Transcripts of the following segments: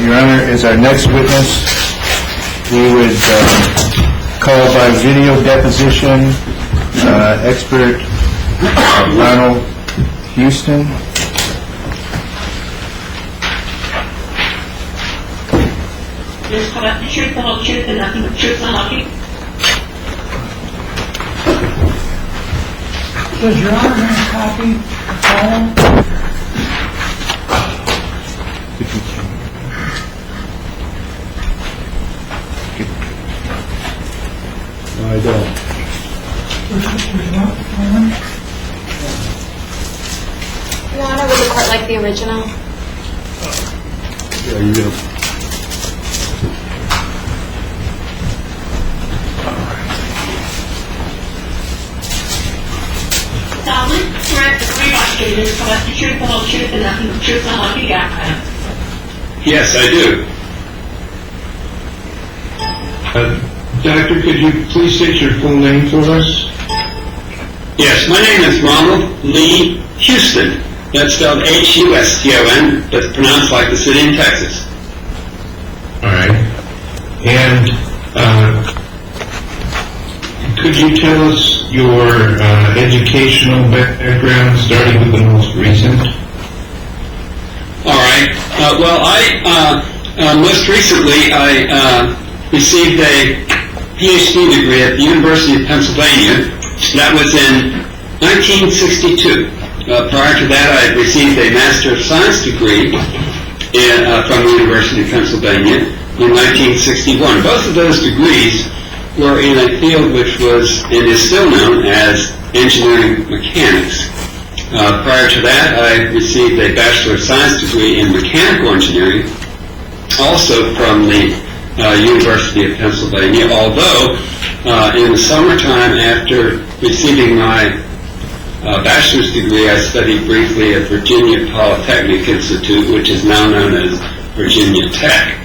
Your Honor, as our next witness, we would call by video deposition expert Ronald Houston. Just collect the truth, the whole truth, and nothing but truth and nothing. Does Your Honor have a copy of the file? No, I don't. Your Honor, would the court like the original? Yeah, you do. Solomon, correct the three prosecutors, collect the truth, the whole truth, and nothing but truth and nothing. Yes, I do. Doctor, could you please state your full name for us? Yes, my name is Ronald Lee Houston. That's spelled H-U-S-T-O-N, but it's pronounced like the city in Texas. All right. And could you tell us your educational background, starting with the most recent? All right. Well, I most recently I received a PhD degree at the University of Pennsylvania. That was in 1962. Prior to that, I had received a Master of Science degree from the University of Pennsylvania in 1961. Both of those degrees were in a field which was and is still known as engineering mechanics. Prior to that, I received a Bachelor of Science degree in mechanical engineering, also from the University of Pennsylvania, although in the summertime after receiving my bachelor's degree, I studied briefly at Virginia Polytechnic Institute, which is now known as Virginia Tech.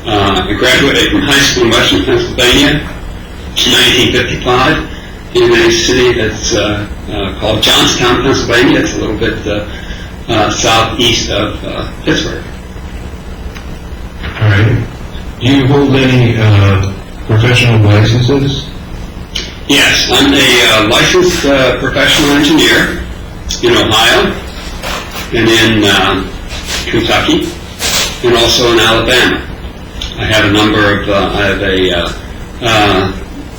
I graduated from high school in Western Pennsylvania in 1955 in a city that's called Johnstown, Pennsylvania. It's a little bit southeast of Pittsburgh. All right. Do you hold any professional licenses? Yes, I'm a licensed professional engineer in Ohio and in Kentucky and also in Alabama. I have a number of, I have a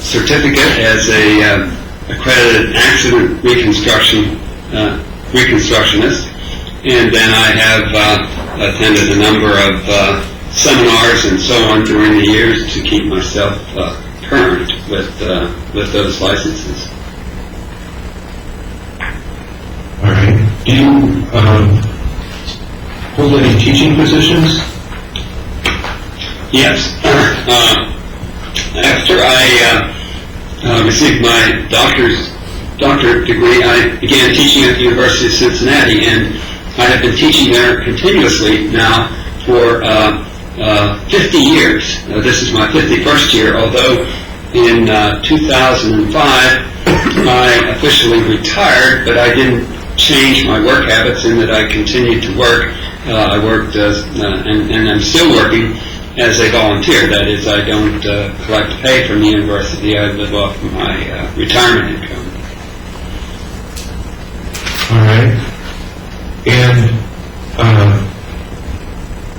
certificate as a accredited accident reconstructionist, and then I have attended a number of seminars and so on during the years to keep myself current with those licenses. All right. Do you hold any teaching positions? Yes. After I received my doctorate degree, I began teaching at the University of Cincinnati, and I have been teaching there continuously now for 50 years. This is my 51st year, although in 2005 I officially retired, but I didn't change my work habits in that I continued to work. I worked and I'm still working as a volunteer. That is, I don't collect pay from the university. I live off my retirement income. All right. And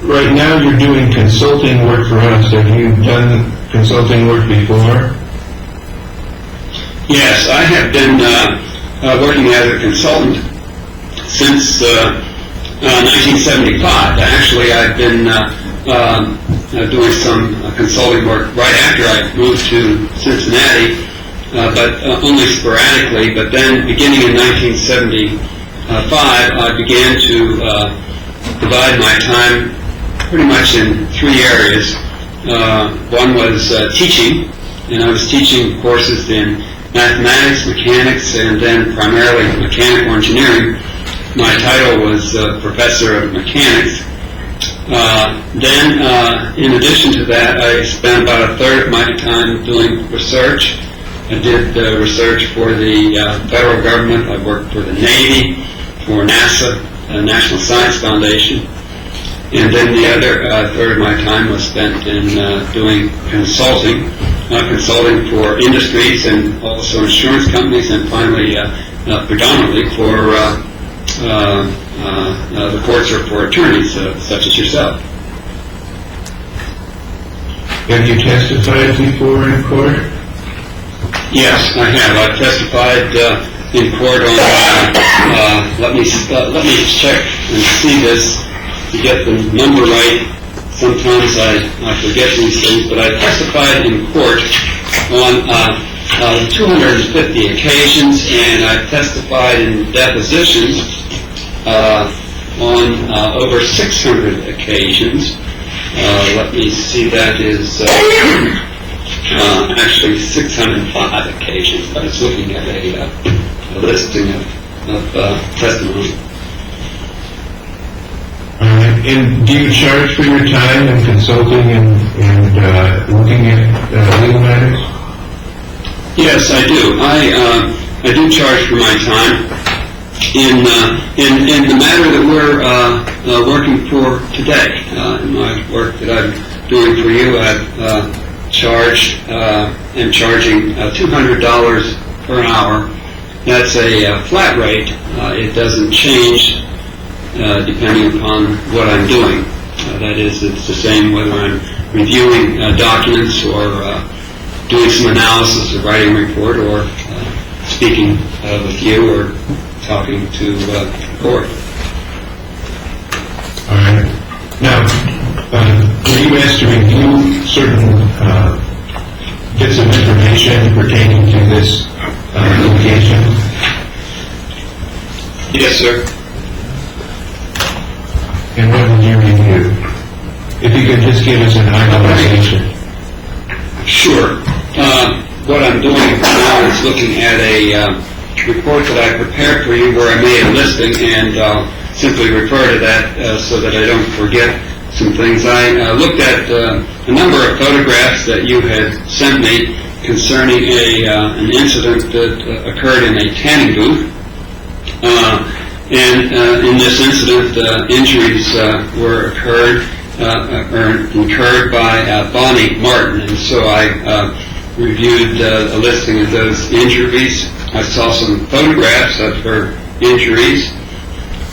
right now you're doing consulting work for us. Have you done consulting work before? Yes, I have been working as a consultant since 1975. Actually, I've been doing some consulting work right after I moved to Cincinnati, but only sporadically. But then, beginning in 1975, I began to divide my time pretty much in three areas. One was teaching, and I was teaching courses in mathematics, mechanics, and then primarily mechanical engineering. My title was Professor of Mechanics. Then, in addition to that, I spent about a third of my time doing research. I did research for the federal government. I worked for the Navy. for NASA, National Science Foundation. And then the other third of my time was spent in doing consulting for industries and also insurance companies, and finally, predominantly for the courts or for attorneys such as yourself. Have you testified before in court? Yes, I have. I've testified in court on. Let me check and see this to get the number right. Sometimes I forget these things, but I testified in court on 250 occasions, and I've testified in depositions on over 600 occasions. Let me see, that is actually 605 occasions. I was looking at a listing of testimony. All right. And do you charge for your time in consulting and looking at legal matters? Yes, I do. I do charge for my time. In the matter that we're working for today, in my work that I'm doing for you, I've am charging $200 per hour. That's a flat rate. It doesn't change depending upon what I'm doing. That is, it's the same whether I'm reviewing documents or doing some analysis or writing a report or speaking with you or talking to the court. All right. Now, were you asked to review certain bits of information pertaining to this litigation? Yes, sir. And what did you review? If you could just give us an itemization. Sure. What I'm doing now is looking at a report that I prepared for you where I made a listing, and I'll simply refer to that so that I don't forget some things. I looked at a number of photographs that you had sent me concerning an incident that occurred in a tanning booth. And in this incident, injuries were incurred by Bonnie Martin, and so I reviewed a listing of those injuries. I saw some photographs of her injuries.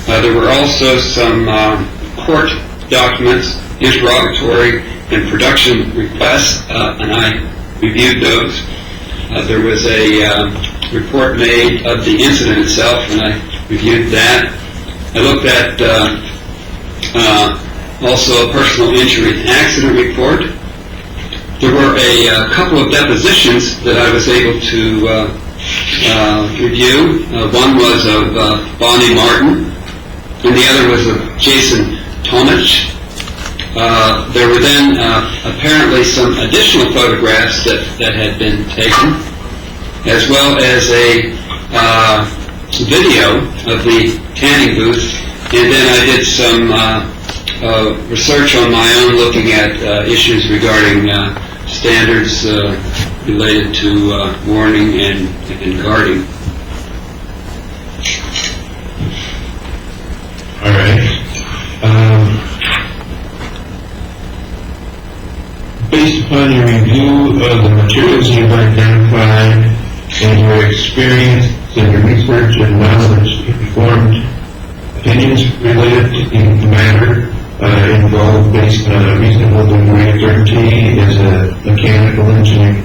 There were also some court documents, interrogatory and production requests, and I reviewed those. There was a report made of the incident itself, and I reviewed that. I looked at also a personal injury and accident report. There were a couple of depositions that I was able to review. One was of Bonnie Martin, and the other was of Jason Tomich. There were then apparently some additional photographs that had been taken, as well as a video of the tanning booth, and then I did some research on my own looking at issues regarding standards related to warning and guarding. All right. Based upon your review of the materials you've identified and your experience and your research and knowledge, informed opinions related to the matter involved based on a reasonable degree of certainty as a mechanical engineer?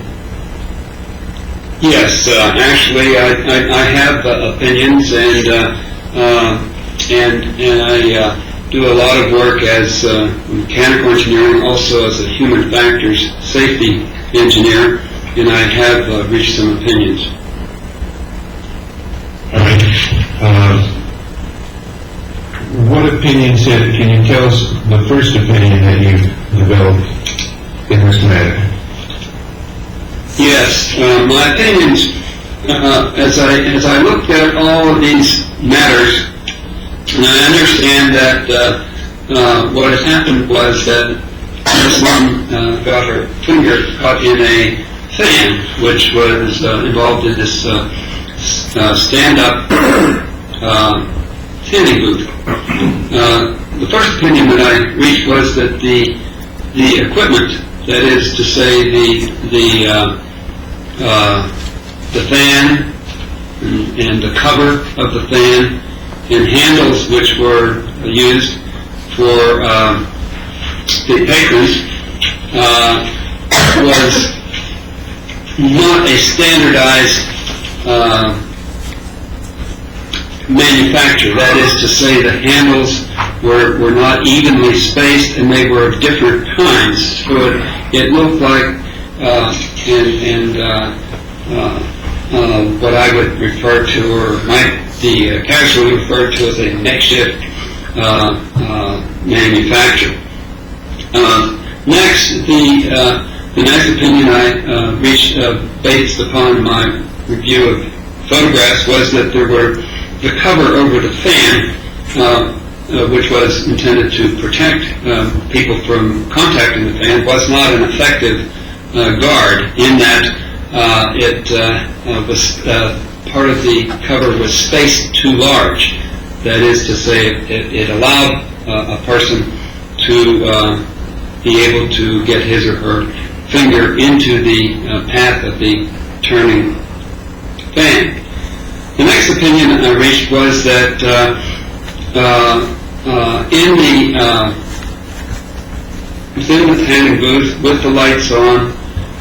Yes, actually, I have opinions, and I do a lot of work as mechanical engineering, also as a human factors safety engineer, and I have reached some opinions. All right. What opinions can you tell us the first opinion that you developed in this matter? Yes, my opinions, as I looked at all of these matters, and I understand that what had happened was that Ms. Martin got her finger caught in a fan, which was involved in this stand-up tanning booth. The first opinion that I reached was that the equipment, that is to say the fan and the cover of the fan and handles which were used for the patrons was not a standardized manufacture. That is to say, the handles were not evenly spaced and they were of different kinds. So it looked like what I would refer to, or might be casually referred to as a makeshift manufacture. Next, the next opinion I reached based upon my review of photographs was that there were the cover over the fan, which was intended to protect people from contacting the fan, was not an effective guard in that it was part of the cover was spaced too large. That is to say, it allowed a person to be able to get his or her finger into the path of the turning fan. The next opinion I reached was that within the tanning booth, with the lights on,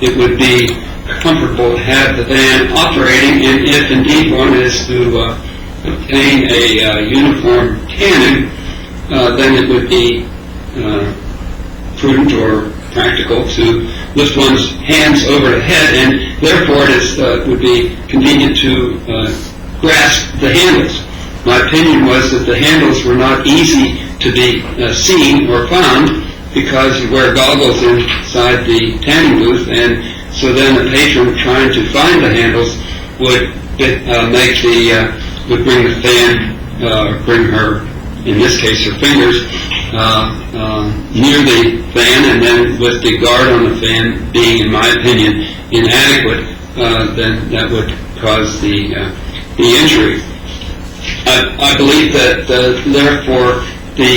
it would be comfortable to have the fan operating, and if indeed one is to obtain a uniform tanning, then it would be prudent or practical to lift one's hands over the head, and therefore it would be convenient to grasp the handles. My opinion was that the handles were not easy to be seen or found because you wear goggles inside the tanning booth, and so then the patron trying to find the handles would would bring the fan, bring her, in this case her fingers, near the fan, and then with the guard on the fan being, in my opinion, inadequate, then that would cause the injury. I believe that therefore the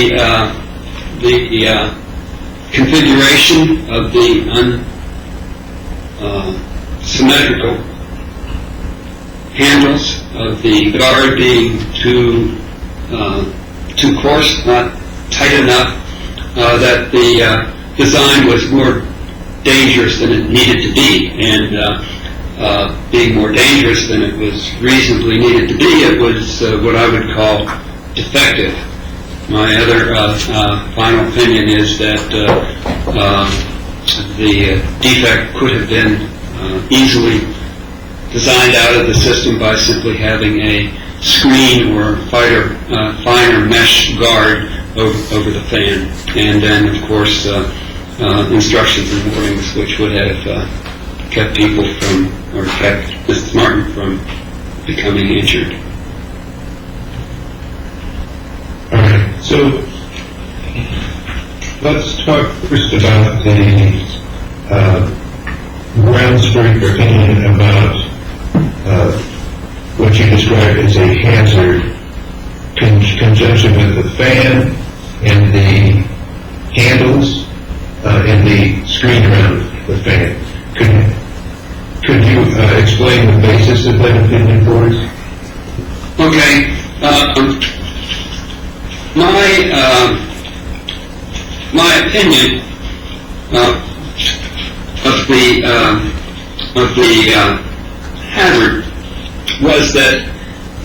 configuration of the unsymmetrical handles of the guard being too coarse, not tight enough, that the design was more dangerous than it needed to be, and being more dangerous than it was reasonably needed to be, it was what I would call defective. My other final opinion is that the defect could have been easily designed out of the system by simply having a screen or finer mesh guard over the fan, and then of course instructions and warnings which would have kept people from, or kept Mrs. Martin from becoming injured. All right, so let's talk first about the grounds for your opinion about what you described as a hazard conjunction with the fan and the handles and the screen around the fan. Could you explain the basis of that opinion for us? Okay. My opinion of the hazard was that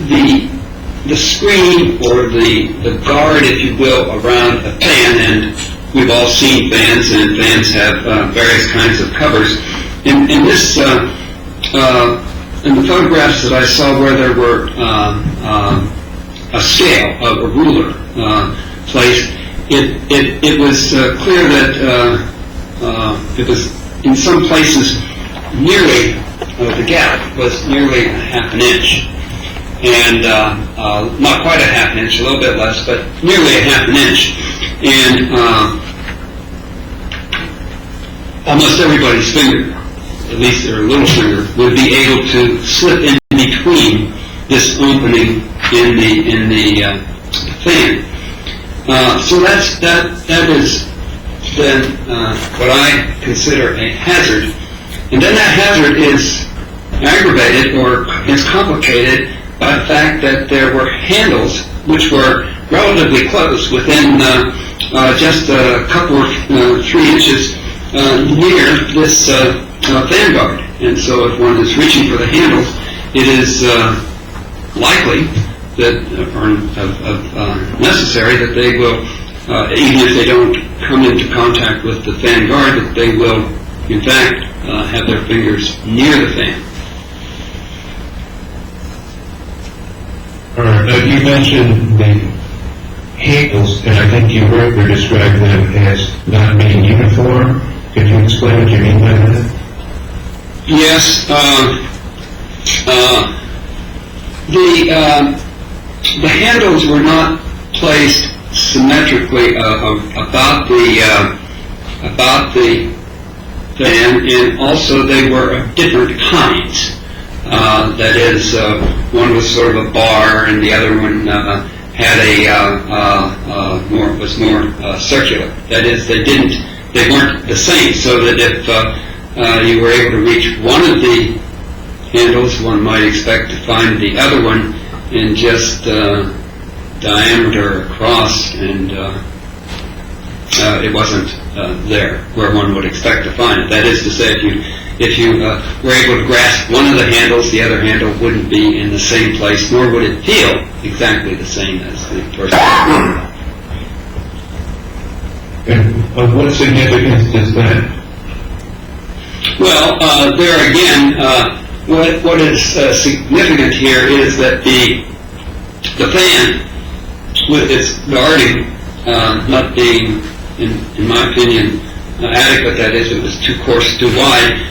the screen or the guard, if you will, around a fan, and we've all seen fans, and fans have various kinds of covers. In this, in the photographs that I saw where there were a scale, a ruler placed, it was clear that it was in some places nearly, the gap was nearly a half an inch, and not quite a half an inch, a little bit less, but nearly a half an inch, and almost everybody's finger, at least their little finger, would be able to slip in between this opening in the fan. So that is then what I consider a hazard. And then that hazard is aggravated or is complicated by the fact that there were handles which were relatively close, within just a couple of 3 inches near this fan guard. And so if one is reaching for the handles, it is likely that, or necessary, that they will, even if they don't come into contact with the fan guard, that they will, in fact, have their fingers near the fan. All right. Now, you mentioned the handles, and I think you earlier described them as not being uniform. Could you explain what you mean by that? Yes. The handles were not placed symmetrically about the fan, and also they were of different kinds. That is, one was sort of a bar, and the other one had was more circular. That is, they weren't the same. So that if you were able to reach one of the handles, one might expect to find the other one in just diameter across, and it wasn't there where one would expect to find it. That is to say, if you were able to grasp one of the handles, the other handle wouldn't be in the same place, nor would it feel exactly the same as the first one. And of what significance is that? Well, there again, what is significant here is that the fan, with its guarding not being, in my opinion, adequate, that is, it was too coarse, too wide,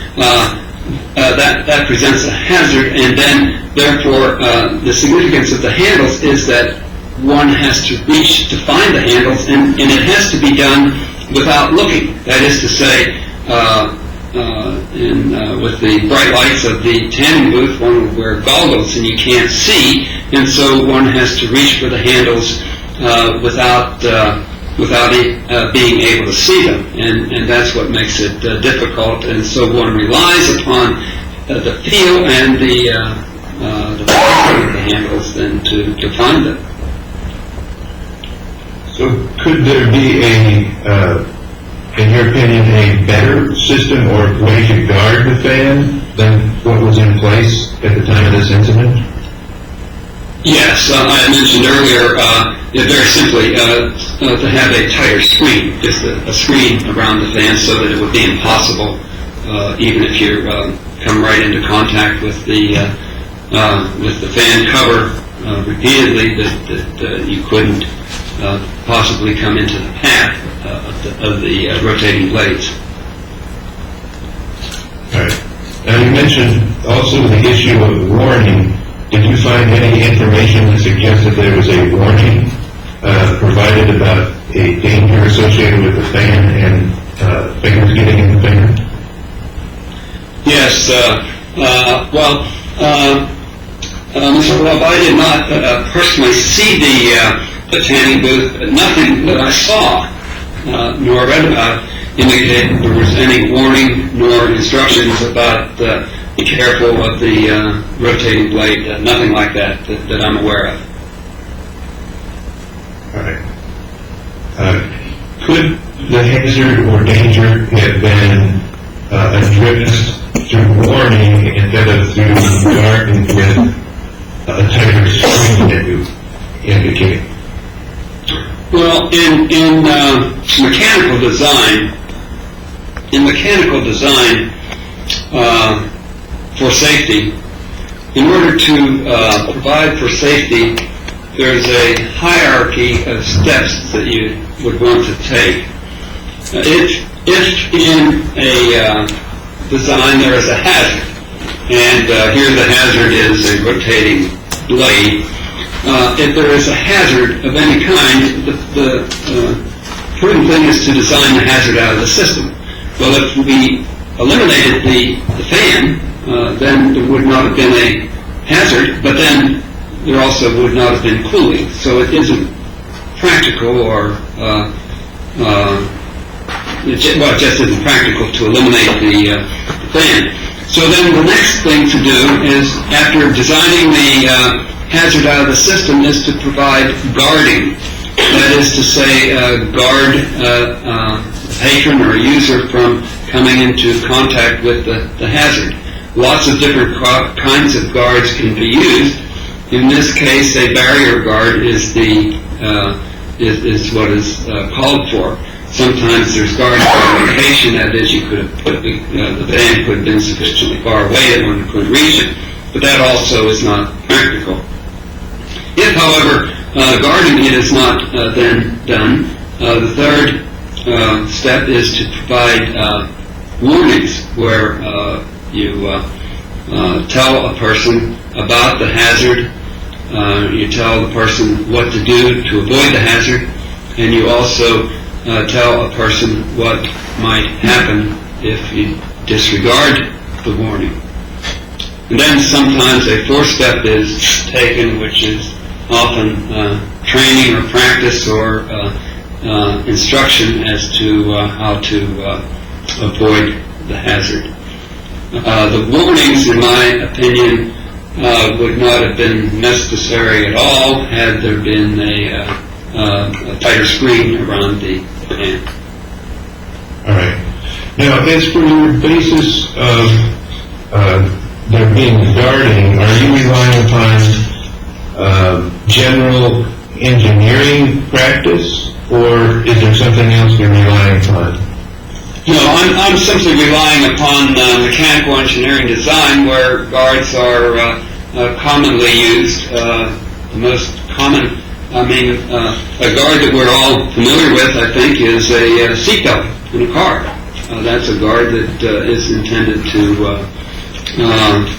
that presents a hazard, and then, therefore, the significance of the handles is that one has to reach to find the handles, and it has to be done without looking. That is to say, with the bright lights of the tanning booth, one would wear goggles and you can't see, and so one has to reach for the handles without being able to see them, and that's what makes it difficult. And so one relies upon the feel and the position of the handles then to find them. So could there be in your opinion, a better system or way to guard the fan than what was in place at the time of this incident? Yes, I mentioned earlier, very simply, to have a tighter screen, just a screen around the fan so that it would be impossible, even if you come right into contact with the fan cover repeatedly, that you couldn't possibly come into the path of the rotating blades. All right. Now you mentioned also the issue of warning. Did you find any information that suggested there was a warning provided about a danger associated with the fan and fingers getting in the fan? Yes. Mr. Webb, I did not personally see the tanning booth, but nothing that I saw nor read about indicated there was any warning nor instructions about be careful of the rotating blade. Nothing like that I'm aware of. All right. Could the hazard or danger have been addressed through warning instead of through guarding with a tighter screen that you indicate? Well, in mechanical design, for safety, in order to provide for safety, there's a hierarchy of steps that you would want to take. If in a design there is a hazard, and here the hazard is a rotating blade, if there is a hazard of any kind, the prudent thing is to design the hazard out of the system. Well, if we eliminated the fan, then there would not have been a hazard, but then there also would not have been cooling. So it isn't practical or it just isn't practical to eliminate the fan. So then the next thing to do is, after designing the hazard out of the system, is to provide guarding. That is to say, guard a patron or a user from coming into contact with the hazard. Lots of different kinds of guards can be used. In this case, a barrier guard is what is called for. Sometimes there's guard location, that is, you could have put the van could have been sufficiently far away that one couldn't reach it, but that also is not practical. If, however, guarding is not then done, the third step is to provide warnings where you tell a person about the hazard, you tell the person what to do to avoid the hazard, and you also tell a person what might happen if you disregard the warning. And then sometimes a fourth step is taken, which is often training or practice or instruction as to how to avoid the hazard. The warnings, in my opinion, would not have been necessary at all had there been a tighter screen around the van. All right. Now, as for your basis of there being guarding, are you relying upon general engineering practice, or is there something else you're relying upon? No, I'm simply relying upon mechanical engineering design, where guards are commonly used. The most common, a guard that we're all familiar with, I think, is a seatbelt in a car. That's a guard that is intended to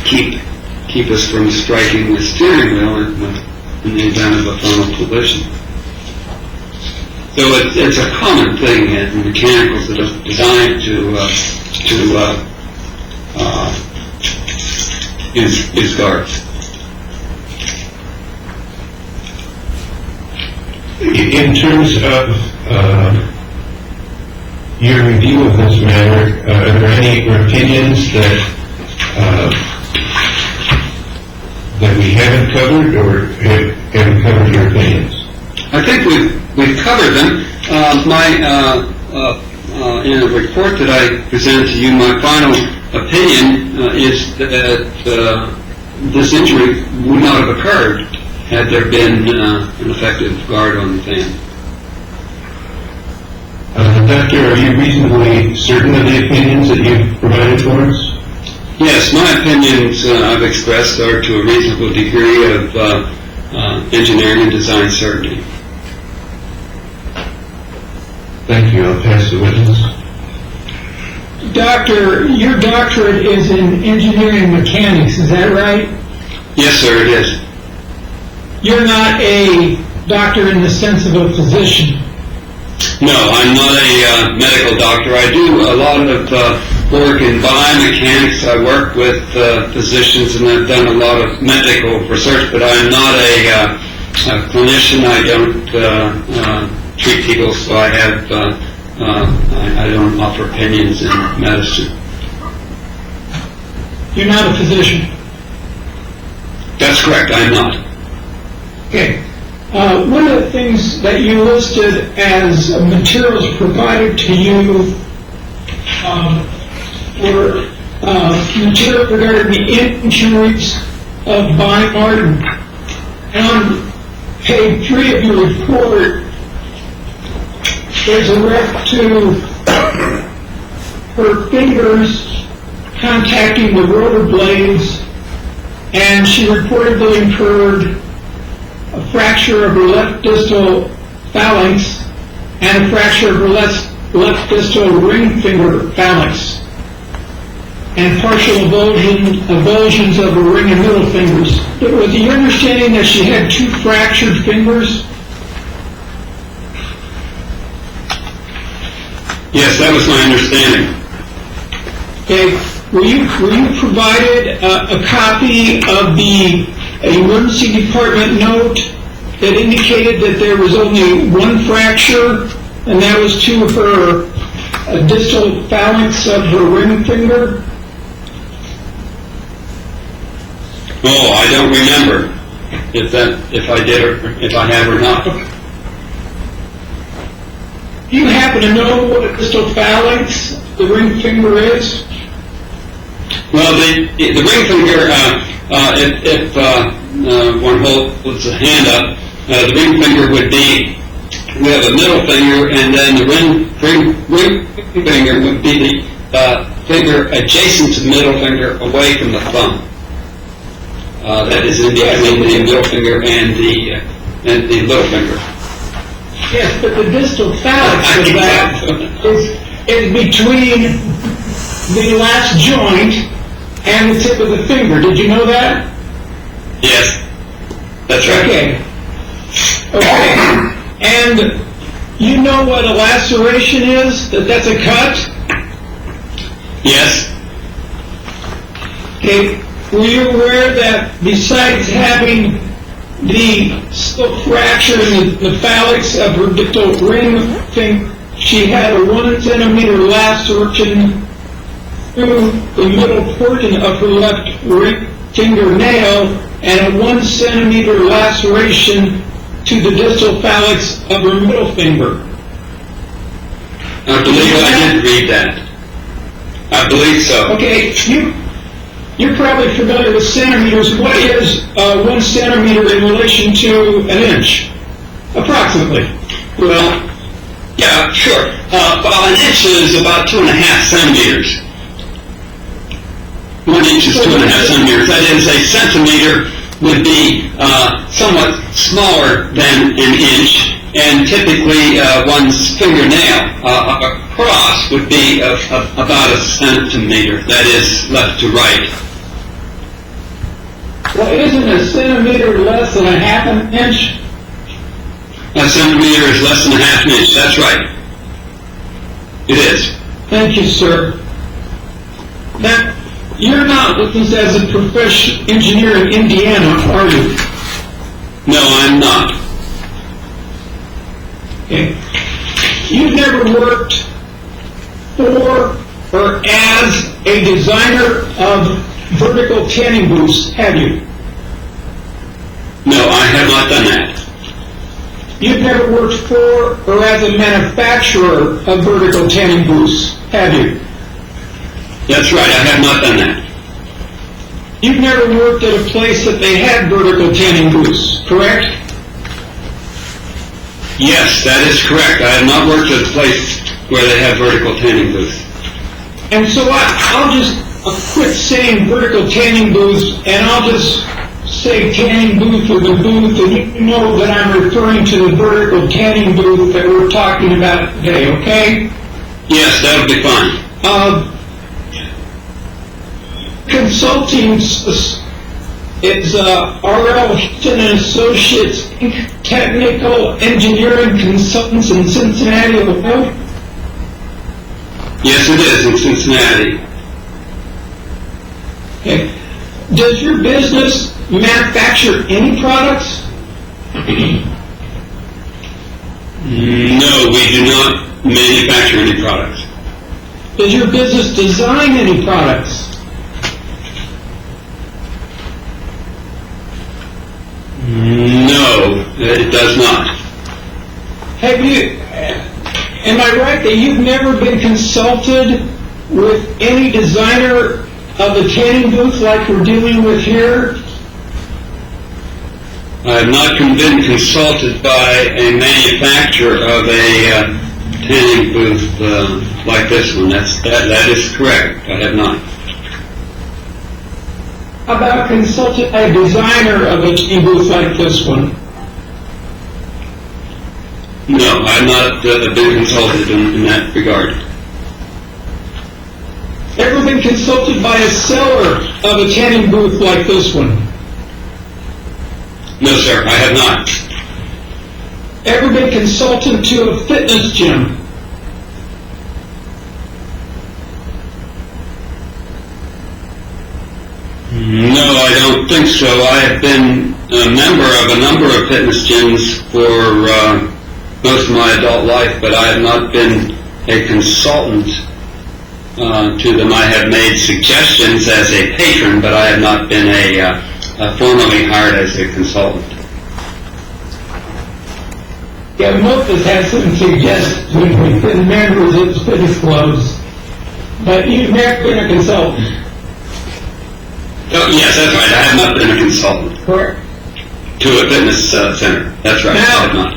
keep us from striking the steering wheel in the event of a frontal collision. So it's a common thing in mechanicals that are designed to use guards. In terms of your review of this matter, are there any opinions that we haven't covered, or have we covered your opinions? I think we've covered them. In a report that I presented to you, my final opinion is that this injury would not have occurred had there been an effective guard on the van. Doctor, are you reasonably certain of the opinions that you've provided for us? Yes, my opinions I've expressed are to a reasonable degree of engineering and design certainty. Thank you. I'll pass the witness. Doctor, your doctorate is in engineering mechanics, is that right? Yes, sir, it is. You're not a doctor in the sense of a physician. No, I'm not a medical doctor. I do a lot of work in biomechanics. I work with physicians, and I've done a lot of medical research, but I'm not a clinician. I don't treat people, so I don't offer opinions in medicine. You're not a physician. That's correct, I'm not. Okay. One of the things that you listed as materials provided to you were material regarding the injuries of Bonnie Martin. And on page 3 of your report, there's a ref to her fingers contacting the rotor blades, and she reportedly incurred a fracture of her left distal phalanx and a fracture of her left distal ring finger phalanx, and partial avulsions of her ring and middle fingers. Was it your understanding that she had 2 fractured fingers? Yes, that was my understanding. Okay. Were you provided a copy of the emergency department note that indicated that there was only one fracture, and that was to her distal phalanx of her ring finger? Oh, I don't remember if I did or if I have or not. Do you happen to know what a distal phalanx, the ring finger, is? Well, the ring finger, if one holds a hand up, the ring finger would be, we have a middle finger, and then the ring finger would be the finger adjacent to the middle finger, away from the thumb. That is in between the middle finger and the little finger. Yes, but the distal phalanx of that is between the last joint and the tip of the finger. Did you know that? Yes, that's right. Okay. And you know what a laceration is? That's a cut? Yes. Okay. Were you aware that besides having the still fracture in the phalanx of her distal ring finger, she had a 1 centimeter laceration through the middle portion of her left ring fingernail and a 1 centimeter laceration to the distal phalanx of her middle finger? I believe I did read that. I believe so. Okay, you're probably familiar with centimeters. What is 1 centimeter in relation to an inch? Approximately. Well, yeah, sure. Well, an inch is about 2.5 centimeters. 1 inch is 2.5 centimeters. That is, a centimeter would be somewhat smaller than an inch, and typically one's fingernail across would be about a centimeter. That is, left to right. Well, isn't a centimeter less than a half an inch? A centimeter is less than a half an inch. That's right. It is. Thank you, sir. Now, you're not licensed as a professional engineer in Indiana, are you? No, I'm not. Okay. You've never worked for or as a designer of vertical tanning booths, have you? No, I have not done that. You've never worked for or as a manufacturer of vertical tanning booths, have you? That's right, I have not done that. You've never worked at a place that they had vertical tanning booths, correct? Yes, that is correct. I have not worked at a place where they have vertical tanning booths. And so I'll just quit saying vertical tanning booths, and I'll just say tanning booth or the booth, and you know that I'm referring to the vertical tanning booth that we're talking about today, okay? Yes, that would be fine. Consulting is R.L. Hinton and Associates, Inc., Technical Engineering Consultants in Cincinnati, Ohio. Yes, it is in Cincinnati. Okay. Does your business manufacture any products? No, we do not manufacture any products. Does your business design any products? No, it does not. Have you, am I right that you've never been consulted with any designer of a tanning booth like we're dealing with here? I have not been consulted by a manufacturer of a tanning booth like this one. That is correct. I have not. How about consulting a designer of a tanning booth like this one? No, I have not been consulted in that regard. Ever been consulted by a seller of a tanning booth like this one? No, sir, I have not. Ever been consulted to a fitness gym? No, I don't think so. I have been a member of a number of fitness gyms for most of my adult life, but I have not been a consultant to them. I have made suggestions as a patron, but I have not been formally hired as a consultant. Yeah, most of us have some suggestions when we've been members of fitness clubs, but you've never been a consultant. Oh, yes, that's right. I have not been a consultant Correct. to a fitness center. That's right. I have not.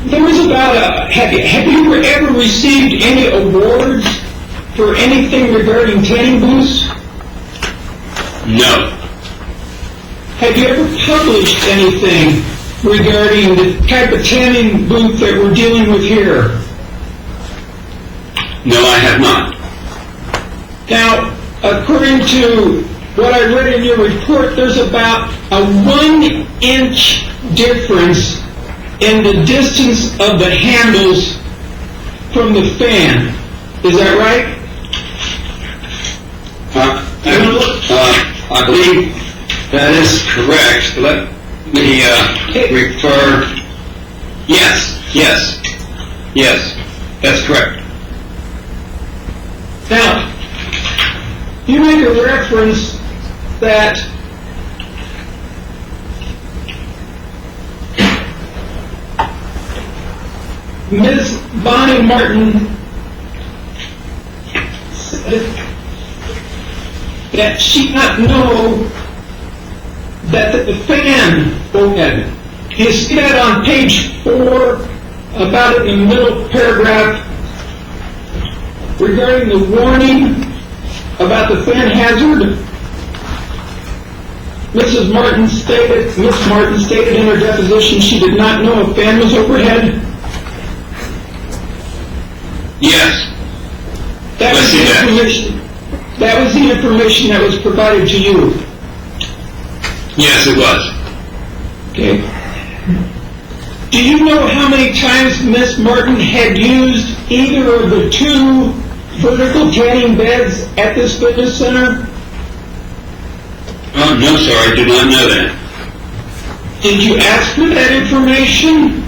There was about have you ever received any awards for anything regarding tanning booths? No. Have you ever published anything regarding the type of tanning booth that we're dealing with here? No, I have not. Now, according to what I read in your report, there's about a 1-inch difference in the distance of the handles from the fan. Is that right? I believe that is correct. Let me refer. Yes, that's correct. Now, you make a reference that Ms. Bonnie Martin said that she did not know that the fan overhead. You see that on page 4, about in the middle paragraph, regarding the warning about the fan hazard. Miss Martin stated in her deposition she did not know a fan was overhead. Yes. That was the information. That was the information that was provided to you. Yes, it was. Okay. Do you know how many times Miss Martin had used either of the 2 vertical tanning beds at this fitness center? Oh, no, sir, I do not know that. Did you ask for that information?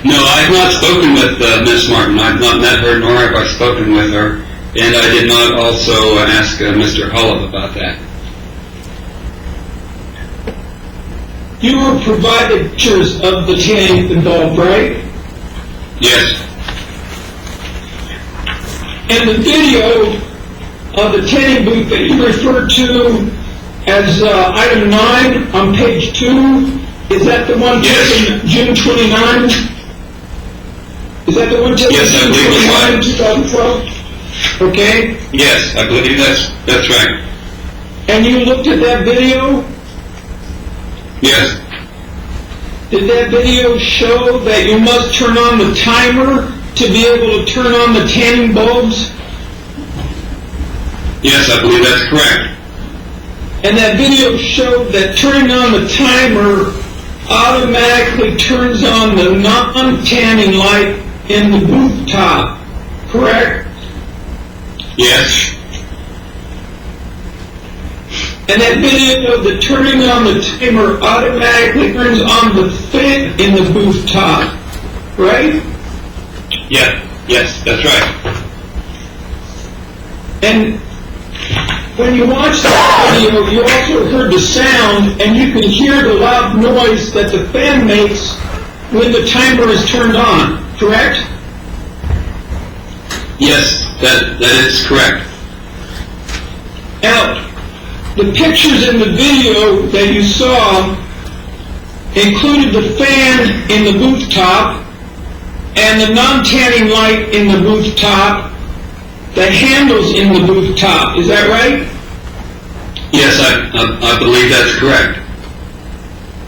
No, I have not spoken with Miss Martin. I have not met her, nor have I spoken with her. And I did not also ask Mr. Hullab about that. You were provided pictures of the tanning involved, right? Yes. And the video of the tanning booth that you referred to as item 9 on page 2, is that the one taken June 29? Is that the one taken June 29, 2012? Okay. Yes, I believe that's right. And you looked at that video? Yes. Did that video show that you must turn on the timer to be able to turn on the tanning bulbs? Yes, I believe that's correct. And that video showed that turning on the timer automatically turns on the non-tanning light in the booth top, correct? Yes. And that video of the turning on the timer automatically turns on the fan in the booth top, right? Yes, that's right. And when you watch that video, you also heard the sound, and you can hear the loud noise that the fan makes when the timer is turned on, correct? Yes, that is correct. Now, the pictures in the video that you saw included the fan in the booth top and the non-tanning light in the booth top, the handles in the booth top. Is that right? Yes, I believe that's correct.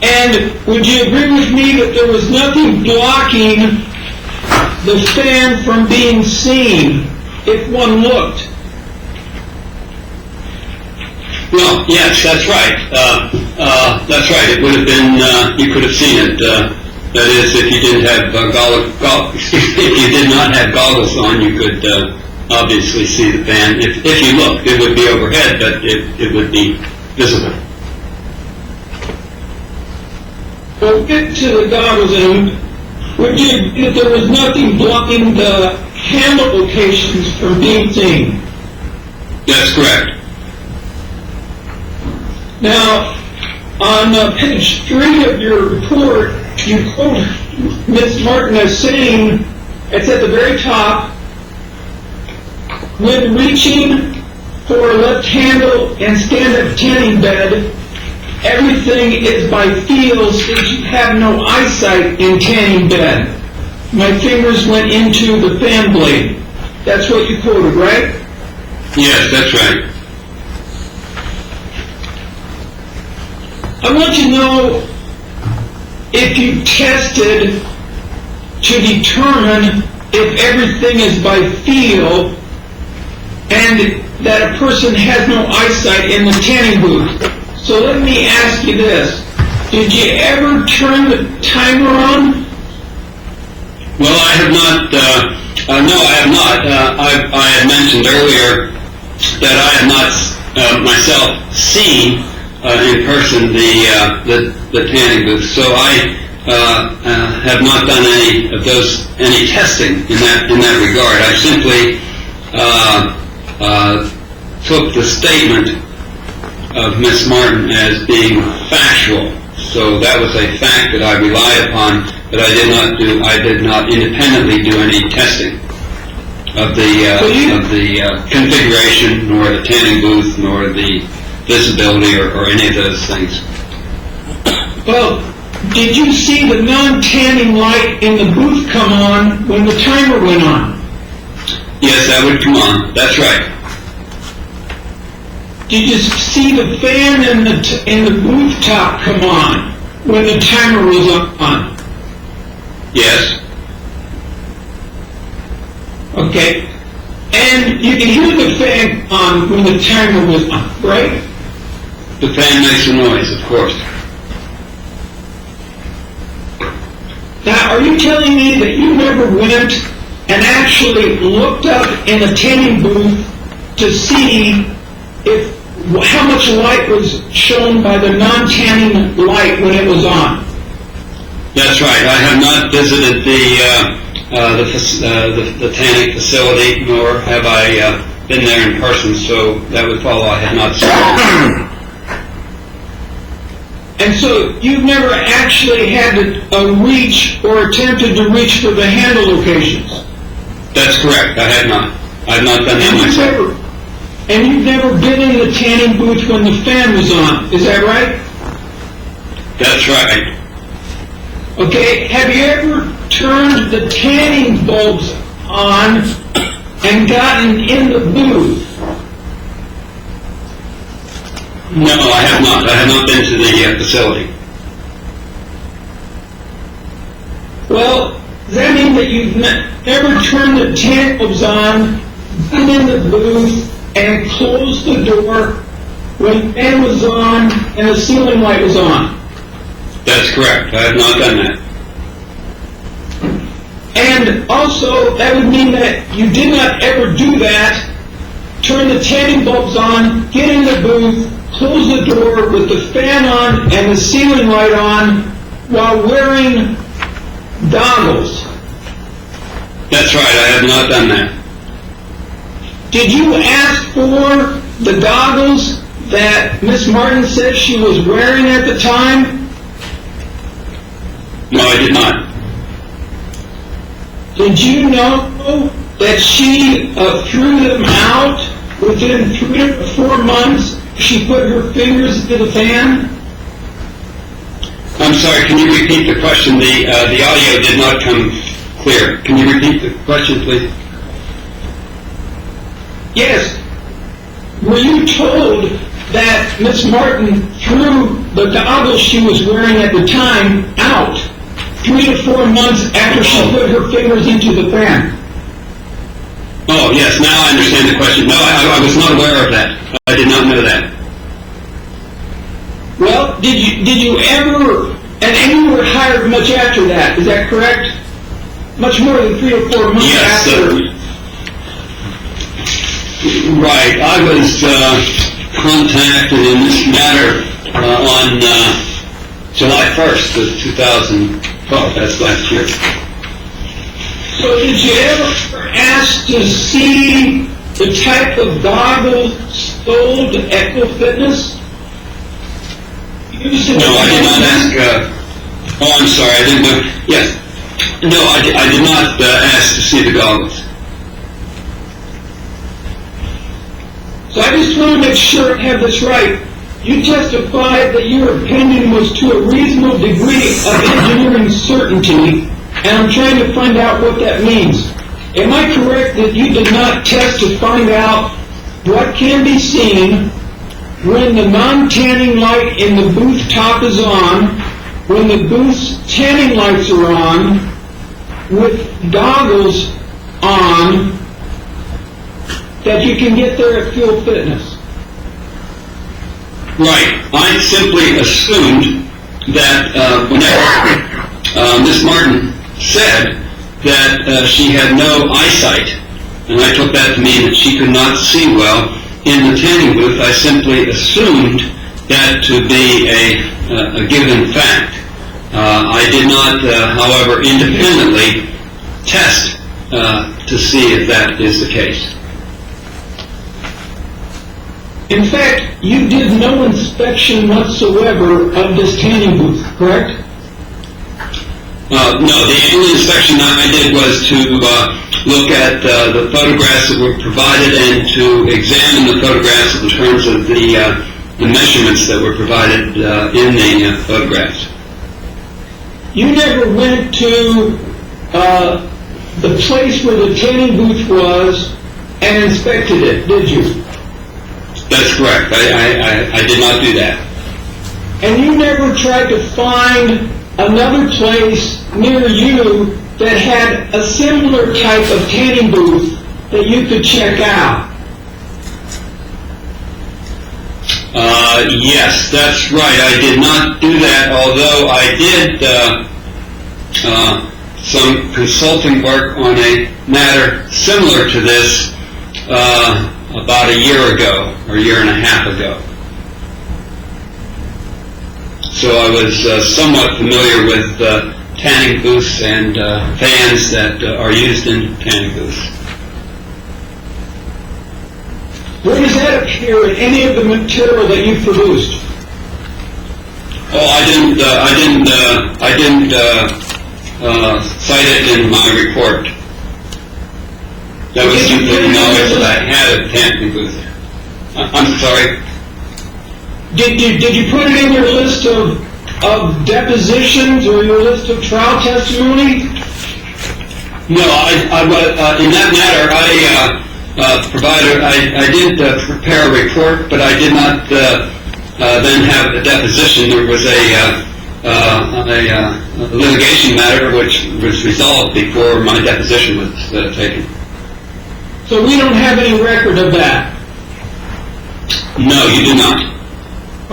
And would you agree with me that there was nothing blocking the fan from being seen if one looked? Well, yes, that's right. That's right. It would have been. You could have seen it. That is, if you didn't have if you did not have goggles on, you could obviously see the fan. If you look, it would be overhead, but it would be visible. Well, get to the goggles, and would you agree that there was nothing blocking the handle locations from being seen? That's correct. Now, on page 3 of your report, you quote Ms. Martin as saying, it's at the very top, when reaching for a left handle and stand-up tanning bed, everything is by feel since you have no eyesight in tanning bed. My fingers went into the fan blade. That's what you quoted, right? Yes, that's right. I want to know if you tested to determine if everything is by feel and that a person has no eyesight in the tanning booth. So let me ask you this. Did you ever turn the timer on? Well, I have not, no, I have not. I had mentioned earlier that I have not myself seen in person the tanning booth, so I have not done any testing in that regard. I simply took the statement of Miss Martin as being factual. So that was a fact that I relied upon, but I did not independently do any testing of the configuration, nor the tanning booth, nor the visibility, or any of those things. Well, did you see the non-tanning light in the booth come on when the timer went on? Yes, that would come on. That's right. Did you see the fan in the booth top come on when the timer was on? Yes. Okay. And you can hear the fan on when the timer was on, right? The fan makes a noise, of course. Now, are you telling me that you never went and actually looked up in a tanning booth to see how much light was shown by the non-tanning light when it was on? That's right. I have not visited the tanning facility, nor have I been there in person, so that would follow I have not seen it. And so you've never actually had to reach or attempted to reach for the handle locations? That's correct. I have not. I have not done that myself. And you've never been in the tanning booth when the fan was on, is that right? That's right. Okay, have you ever turned the tanning bulbs on and gotten in the booth? No, I have not. I have not been to the facility. Well, does that mean that you've never turned the tanning bulbs on, been in the booth, and closed the door when the fan was on and the ceiling light was on? That's correct. I have not done that. And also, that would mean that you did not ever do that, turn the tanning bulbs on, get in the booth, close the door with the fan on and the ceiling light on while wearing goggles. That's right. I have not done that. Did you ask for the goggles that Miss Martin said she was wearing at the time? No, I did not. Did you know that she threw them out within 3 to 4 months? She put her fingers into the fan? I'm sorry, can you repeat the question? The audio did not come clear. Can you repeat the question, please? Yes. Were you told that Miss Martin threw the goggles she was wearing at the time out 3 to 4 months after she put her fingers into the fan? Oh, yes, now I understand the question. No, I was not aware of that. I did not know that. Well, did you ever, and you were hired much after that, is that correct? Much more than 3 or 4 months Yes, after. Right, I was contacted in this matter on July 1st of 2012, that's last year. So did you ever ask to see the type of goggles sold to Echo Fitness? No, I did not ask, oh, I'm sorry, I didn't know, yes. No, I did not ask to see the goggles. So I just want to make sure I have this right. You testified that your opinion was to a reasonable degree of engineering certainty, and I'm trying to find out what that means. Am I correct that you did not test to find out what can be seen when the non-tanning light in the booth top is on, when the booth's tanning lights are on, with goggles on, that you can get there at Fuel Fitness? Right. I simply assumed that whenever Miss Martin said that she had no eyesight, and I took that to mean that she could not see well in the tanning booth, I simply assumed that to be a given fact. I did not, however, independently test to see if that is the case. In fact, you did no inspection whatsoever of this tanning booth, correct? No, the only inspection I did was to look at the photographs that were provided and to examine the photographs in terms of the measurements that were provided in the photographs. You never went to the place where the tanning booth was and inspected it, did you? That's correct. I did not do that. And you never tried to find another place near you that had a similar type of tanning booth that you could check out? Yes, that's right. I did not do that, although I did some consulting work on a matter similar to this about a year ago, or a year and a half ago. So I was somewhat familiar with tanning booths and fans that are used in tanning booths. Where does that appear in any of the material that you produced? Oh, I didn't cite it in my report. That was simply the knowledge that I had of tanning booth. I'm sorry. Did you put it in your list of depositions or your list of trial testimony? No, in that matter, I did prepare a report, but I did not then have a deposition. There was a litigation matter which was resolved before my deposition was taken. So we don't have any record of that? No, you do not.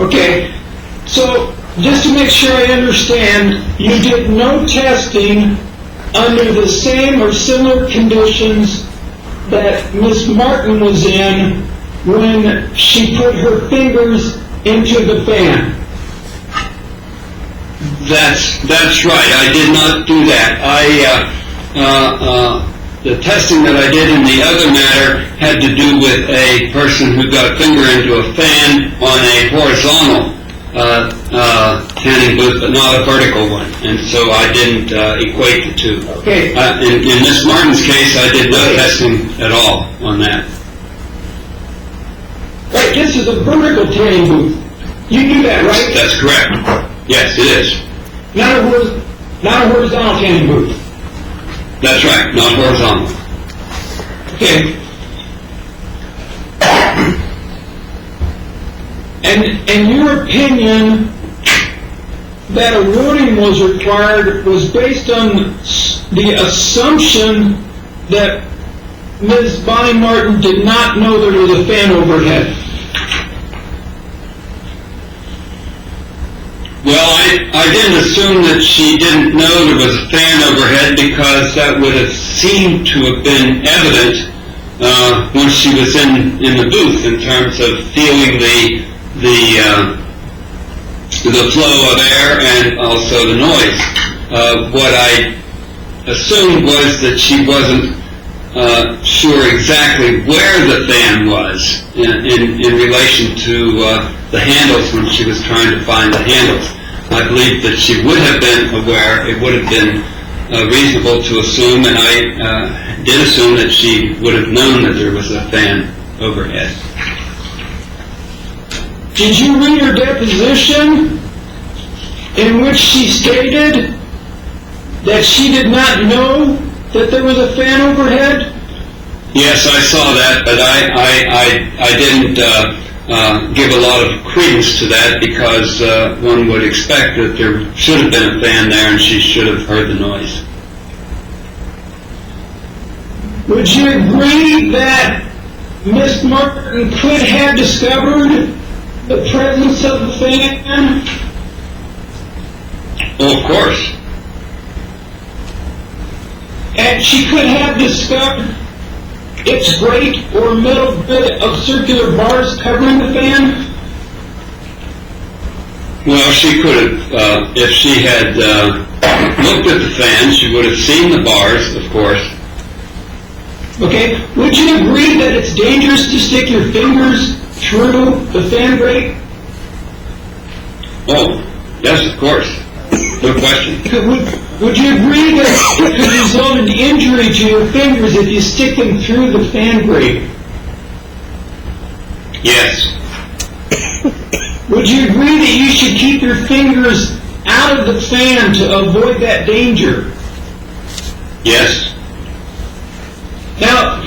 Okay, so just to make sure I understand, you did no testing under the same or similar conditions that Miss Martin was in when she put her fingers into the fan? That's right. I did not do that. The testing that I did in the other matter had to do with a person who got a finger into a fan on a horizontal tanning booth, but not a vertical one, and so I didn't equate the two. Okay. In Miss Martin's case, I did no testing at all on that. Right, this is a vertical tanning booth. You do that, right? That's correct. Yes, it is. Not a horizontal tanning booth. That's right, not horizontal. Okay. And your opinion that a warning was required was based on the assumption that Ms. Bonnie Martin did not know there was a fan overhead. Well, I didn't assume that she didn't know there was a fan overhead because that would have seemed to have been evident once she was in the booth in terms of feeling the flow of air and also the noise. What I assumed was that she wasn't sure exactly where the fan was in relation to the handles when she was trying to find the handles. I believe that she would have been aware. It would have been reasonable to assume, and I did assume that she would have known that there was a fan overhead. Did you read her deposition in which she stated that she did not know that there was a fan overhead? Yes, I saw that, but I didn't give a lot of credence to that because one would expect that there should have been a fan there and she should have heard the noise. Would you agree that Miss Martin could have discovered the presence of the fan? Oh, of course. And she could have discovered its great or middle bit of circular bars covering the fan? Well, she could have, if she had looked at the fan, she would have seen the bars, of course. Okay, would you agree that it's dangerous to stick your fingers through the fan grate? Oh, yes, of course. No question. Would you agree that it could result in injury to your fingers if you stick them through the fan grate? Yes. Would you agree that you should keep your fingers out of the fan to avoid that danger? Yes. Now,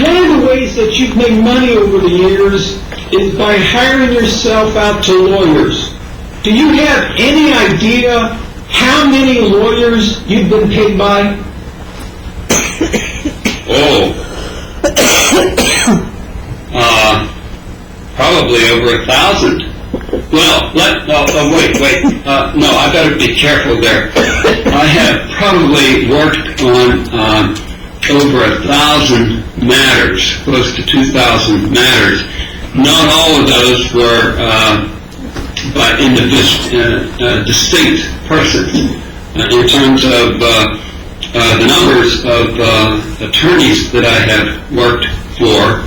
one of the ways that you've made money over the years is by hiring yourself out to lawyers. Do you have any idea how many lawyers you've been paid by? Probably over 1,000. Well, wait. No, I better be careful there. I have probably worked on over 1,000 matters, close to 2,000 matters. Not all of those were by distinct persons. In terms of the numbers of attorneys that I have worked for,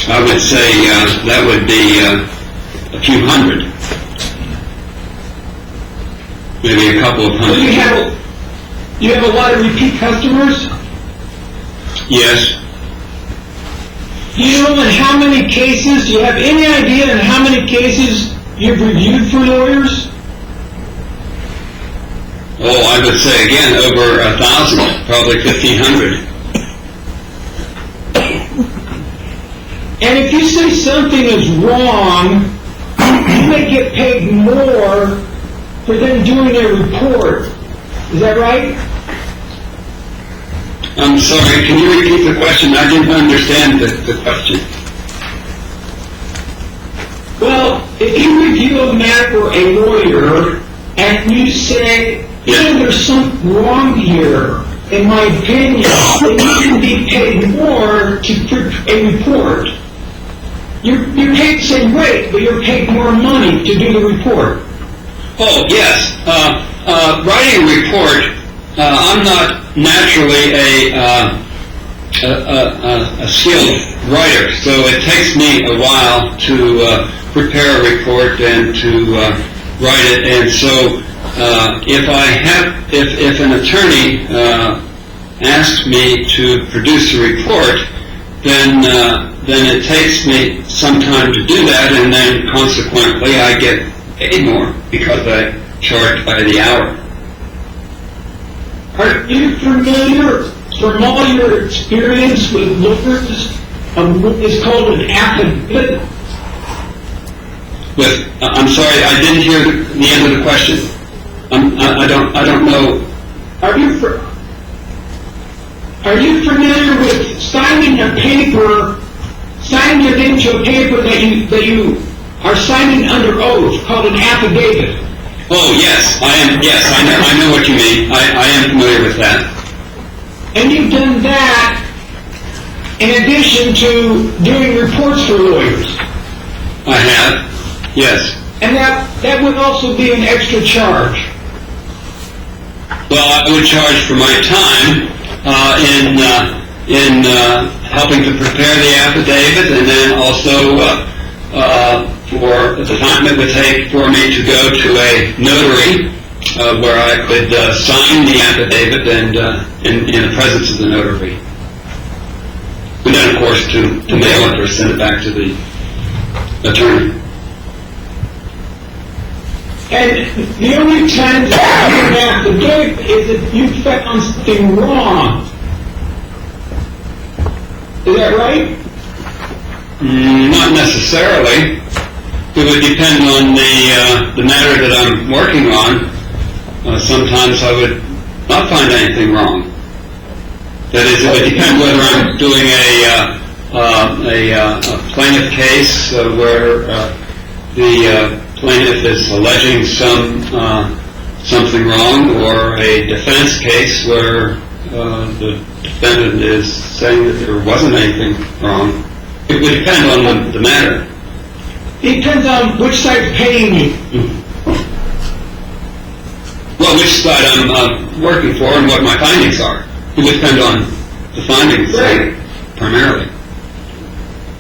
I would say that would be a few hundred, maybe a couple of hundred. You have a lot of repeat customers? Yes. Do you know in how many cases, do you have any idea in how many cases you've reviewed for lawyers? Oh, I would say again over 1,000, probably 1,500. And if you say something is wrong, you may get paid more for them doing a report. Is that right? I'm sorry, can you repeat the question? I didn't understand the question. Well, if you review a matter for a lawyer and you say, there's something wrong here, in my opinion, then you can be paid more to prepare a report. You're paid the same rate, but you're paid more money to do the report. Oh, yes. Writing a report, I'm not naturally a skilled writer, so it takes me a while to prepare a report and to write it. And so, if an attorney asks me to produce a report, then it takes me some time to do that, and then consequently I get paid more because I charge by the hour. Are you familiar, from all your experience with lawyers, what is called an affidavit? I'm sorry, I didn't hear the end of the question. I don't know. Are you familiar with signing a paper, signing your name to a paper that you are signing under oath, called an affidavit? Oh, yes, I am. Yes, I know what you mean. I am familiar with that. And you've done that in addition to doing reports for lawyers. I have, yes. And that would also be an extra charge. Well, I would charge for my time in helping to prepare the affidavit, and then also for the time it would take for me to go to a notary where I could sign the affidavit and in the presence of the notary. And then, of course, to mail it or send it back to the attorney. And the only time that you have to give is if you found something wrong. Is that right? Not necessarily. It would depend on the matter that I'm working on. Sometimes I would not find anything wrong. That is, it would depend whether I'm doing a plaintiff case where the plaintiff is alleging something wrong, or a defense case where the defendant is saying that there wasn't anything wrong. It would depend on the matter. It depends on which side's paying you. Well, which side I'm working for and what my findings are. It would depend on the findings, Right. primarily.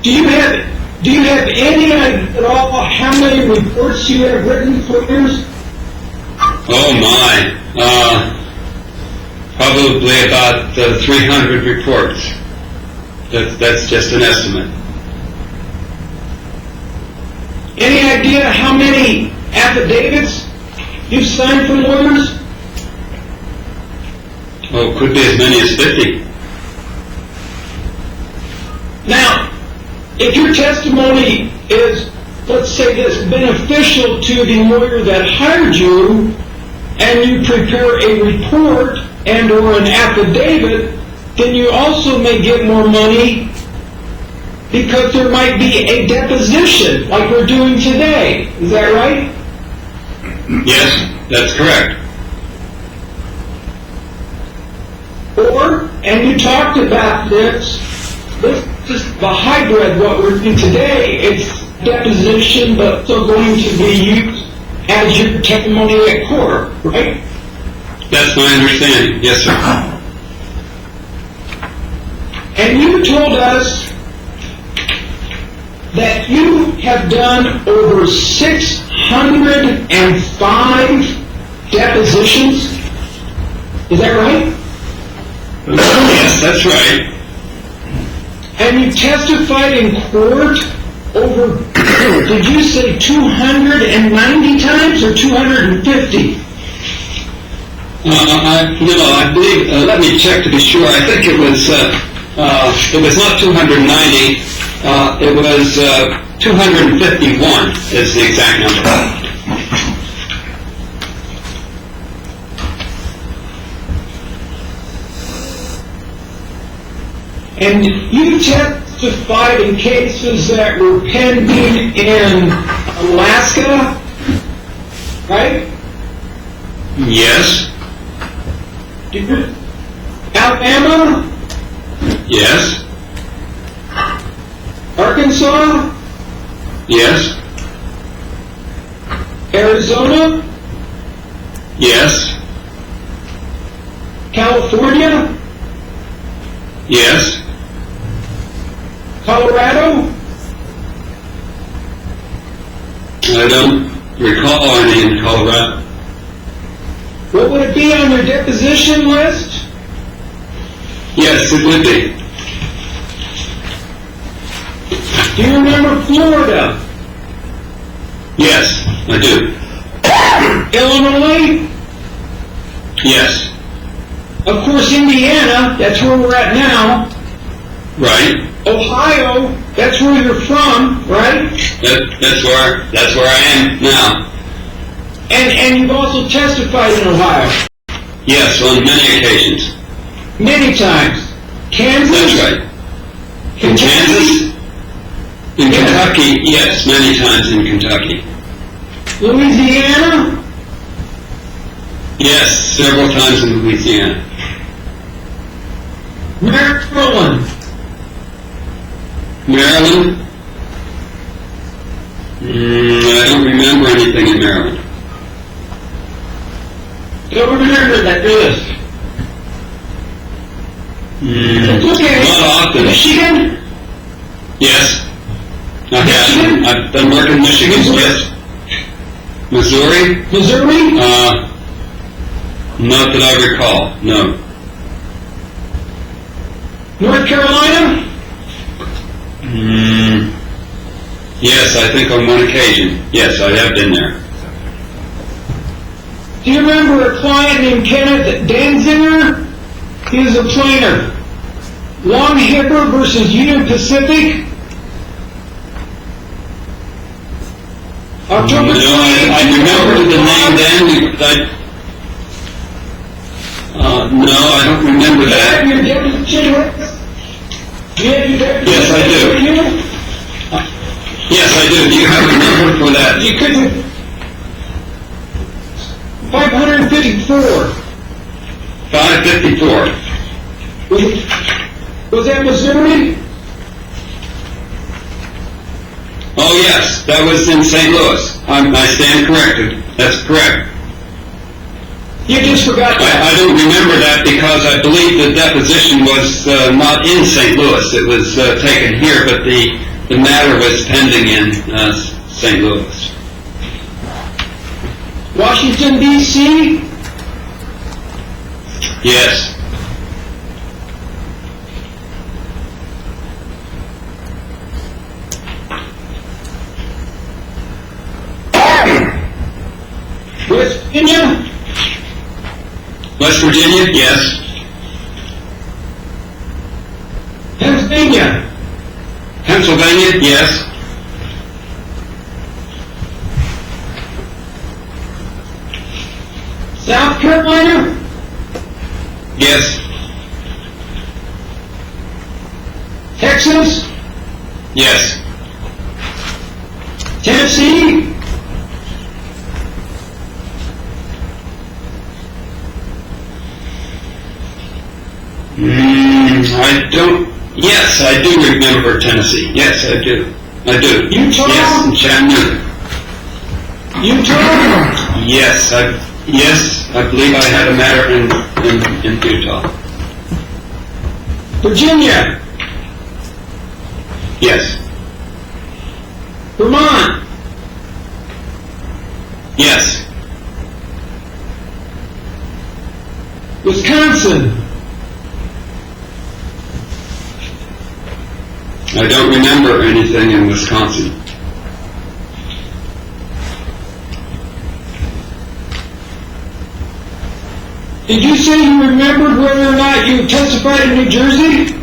Do you have any idea at all how many reports you have written for years? Oh my, probably about 300 reports. That's just an estimate. Any idea how many affidavits you've signed for lawyers? Oh, could be as many as 50. Now, if your testimony is, let's say this, beneficial to the lawyer that hired you, and you prepare a report and or an affidavit, then you also may get more money because there might be a deposition like we're doing today. Is that right? Yes, that's correct. Or, and you talked about this is the hybrid, what we're doing today. It's deposition, but still going to be used as your testimony at court, right? That's my understanding. Yes, sir. And you told us that you have done over 605 depositions. Is that right? Yes, that's right. And you testified in court over, did you say 290 times or 250? I believe, let me check to be sure. I think it was not 290, it was 251 is the exact number. And you testified in cases that were pending in Alaska, right? Yes, Alabama? yes, Arkansas? yes, Arizona? yes, California? yes, Colorado? I don't recall any in Colorado. What would it be on your deposition list? Yes, it would be. Do you remember Florida? Yes, I do. Illinois? Yes, Of course, Indiana, that's where we're at now. right. Ohio, that's where you're from, right? That's where I am now. And you've also testified in Ohio. Yes, on many occasions. Many times. Kansas? That's right. In Kansas? In Kentucky, yes, many times in Kentucky. Louisiana? Yes, several times in Louisiana. Maryland? Maryland? I don't remember anything in Maryland. Don't remember that list. Okay. Not often. Michigan? Yes. I Michigan? have. I've done work in Michigan, yes. Missouri? Missouri? Not that I recall, no. North Carolina? Yes, I think on one occasion. Yes, I have been there. Do you remember a client named Kenneth Danziger? He was a plaintiff. Long Hipper versus Union Pacific? October No, I remember the name then, but no, I don't remember that. Yes, I do. Yes, I do. Do you have a number for that? You couldn't. 554. 554. Was that Missouri? Oh, yes, that was in St. Louis. I stand corrected. That's correct. You just forgot that. I don't remember that because I believe the deposition was not in St. Louis. It was taken here, but the matter was pending in St. Louis. Washington, D.C.? Yes. West Virginia? West Virginia? Yes. Pennsylvania? Pennsylvania? Yes. South Carolina? Yes. Texas? Yes. Tennessee? I don't. Yes, I do remember Tennessee. Yes, I do. I do. Utah? Yes, in Chattanooga. Utah? Yes, I believe I had a matter in Utah. Virginia? Yes. Vermont? Yes. Wisconsin? I don't remember anything in Wisconsin. Did you say you remembered whether or not you testified in New Jersey?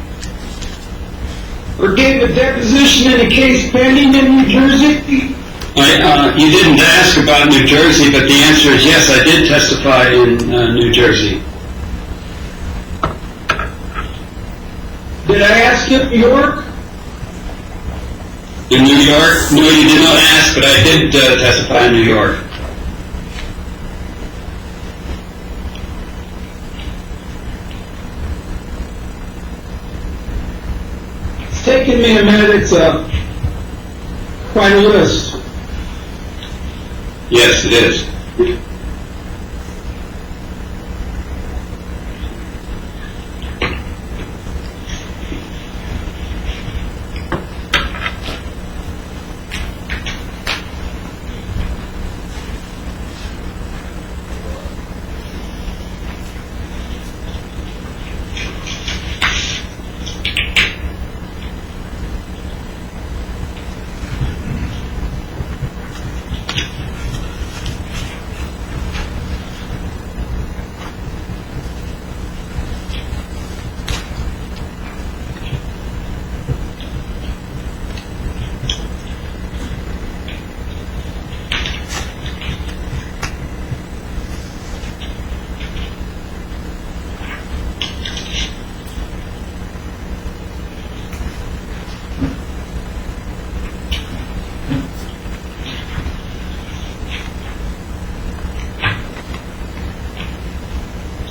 Or gave a deposition in a case pending in New Jersey? You didn't ask about New Jersey, but the answer is yes, I did testify in New Jersey. Did I ask you in New York? In New York? No, you did not ask, but I did testify in New York. It's taken me a minute. It's quite a list. Yes, it is.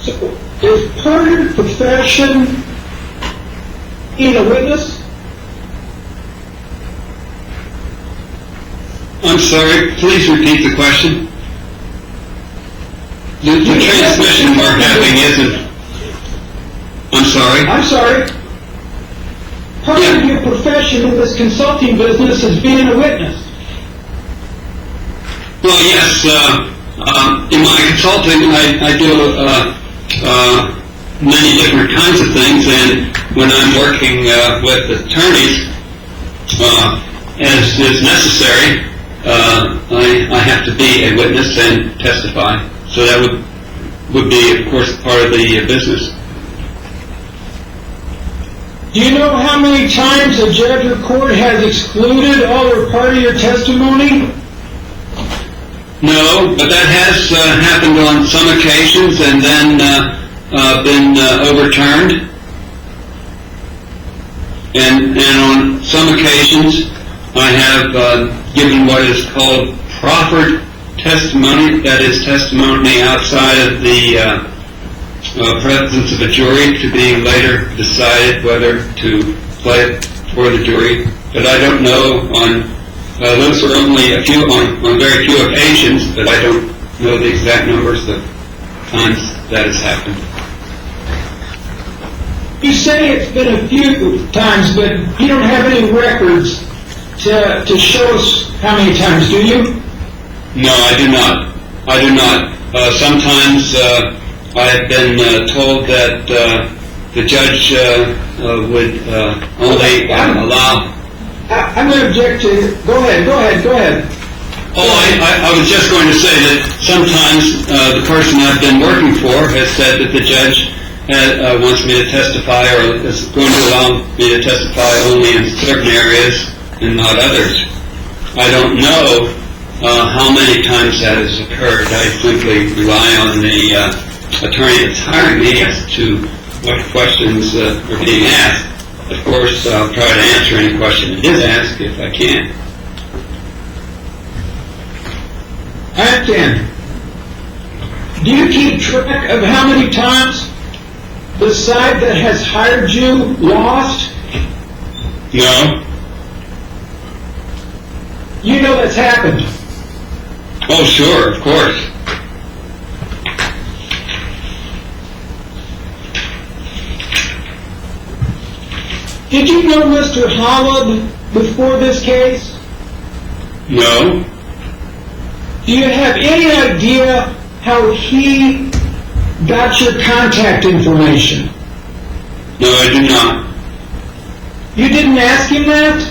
So, is part of the profession being a witness? I'm sorry, please repeat the question. The transmission we're having isn't... I'm sorry? I'm sorry. Part of your profession in this consulting business is being a witness. Well, yes, in my consulting, I do many different kinds of things, and when I'm working with attorneys, as is necessary, I have to be a witness and testify. So that would be, of course, part of the business. Do you know how many times a judge or court has excluded all or part of your testimony? No, but that has happened on some occasions and then been overturned. And on some occasions, I have given what is called proffered testimony, that is testimony outside of the presence of a jury to be later decided whether to play it for the jury. But I don't know on, those are only a few, on very few occasions, but I don't know the exact numbers of times that has happened. You say it's been a few times, but you don't have any records to show us how many times, do you? No, I do not. I do not. Sometimes I have been told that the judge would only allow... I'm going to object to... Go ahead. Oh, I was just going to say that sometimes the person I've been working for has said that the judge wants me to testify or is going to allow me to testify only in certain areas and not others. I don't know how many times that has occurred. I simply rely on the attorney that's hiring me as to what questions are being asked. Of course, I'll try to answer any question that is asked if I can. I understand. Do you keep track of how many times the side that has hired you lost? No. You know that's happened. Oh, sure, of course. Did you know Mr. Holland before this case? No. Do you have any idea how he got your contact information? No, I do not. You didn't ask him that?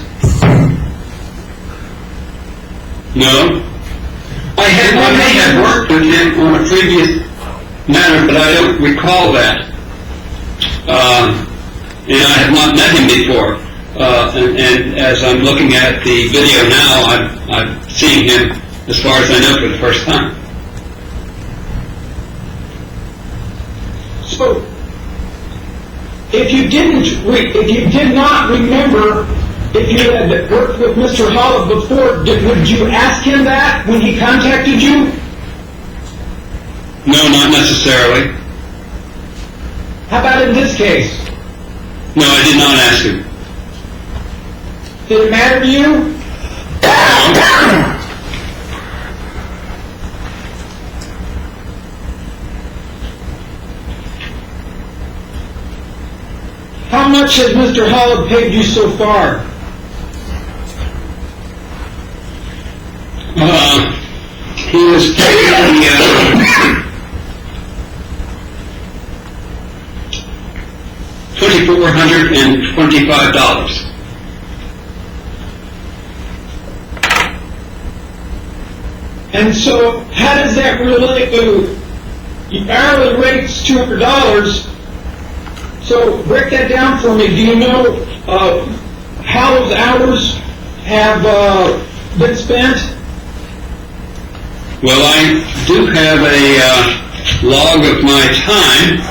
No. I may have worked with him on a previous matter, but I don't recall that. And I have not met him before. And as I'm looking at the video now, I'm seeing him, as far as I know, for the first time. So, if you did not remember if you had worked with Mr. Holland before, would you ask him that when he contacted you? No, not necessarily. How about in this case? No, I did not ask him. Did it matter to you? How much has Mr. Holland paid you so far? He was paying $2,425. And so, how does that relate to your hourly rate's $200? So, break that down for me. Do you know how those hours have been spent? Well, I do have a log of my time.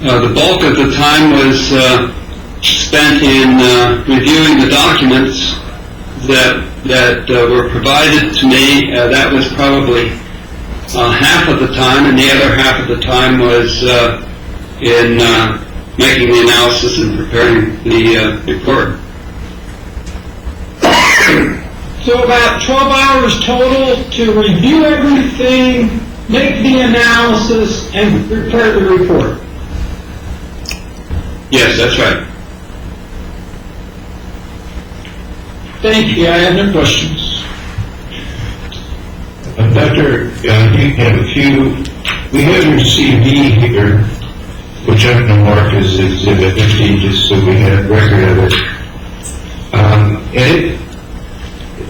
The bulk of the time was spent in reviewing the documents that were provided to me. That was probably half of the time, and the other half of the time was in making the analysis and preparing the report. So about 12 hours total to review everything, make the analysis, and prepare the report. Yes, that's right. Thank you. I have no questions. Doctor, we have your CV here, which I'm going to mark as Exhibit 50, just so we have record of it. And it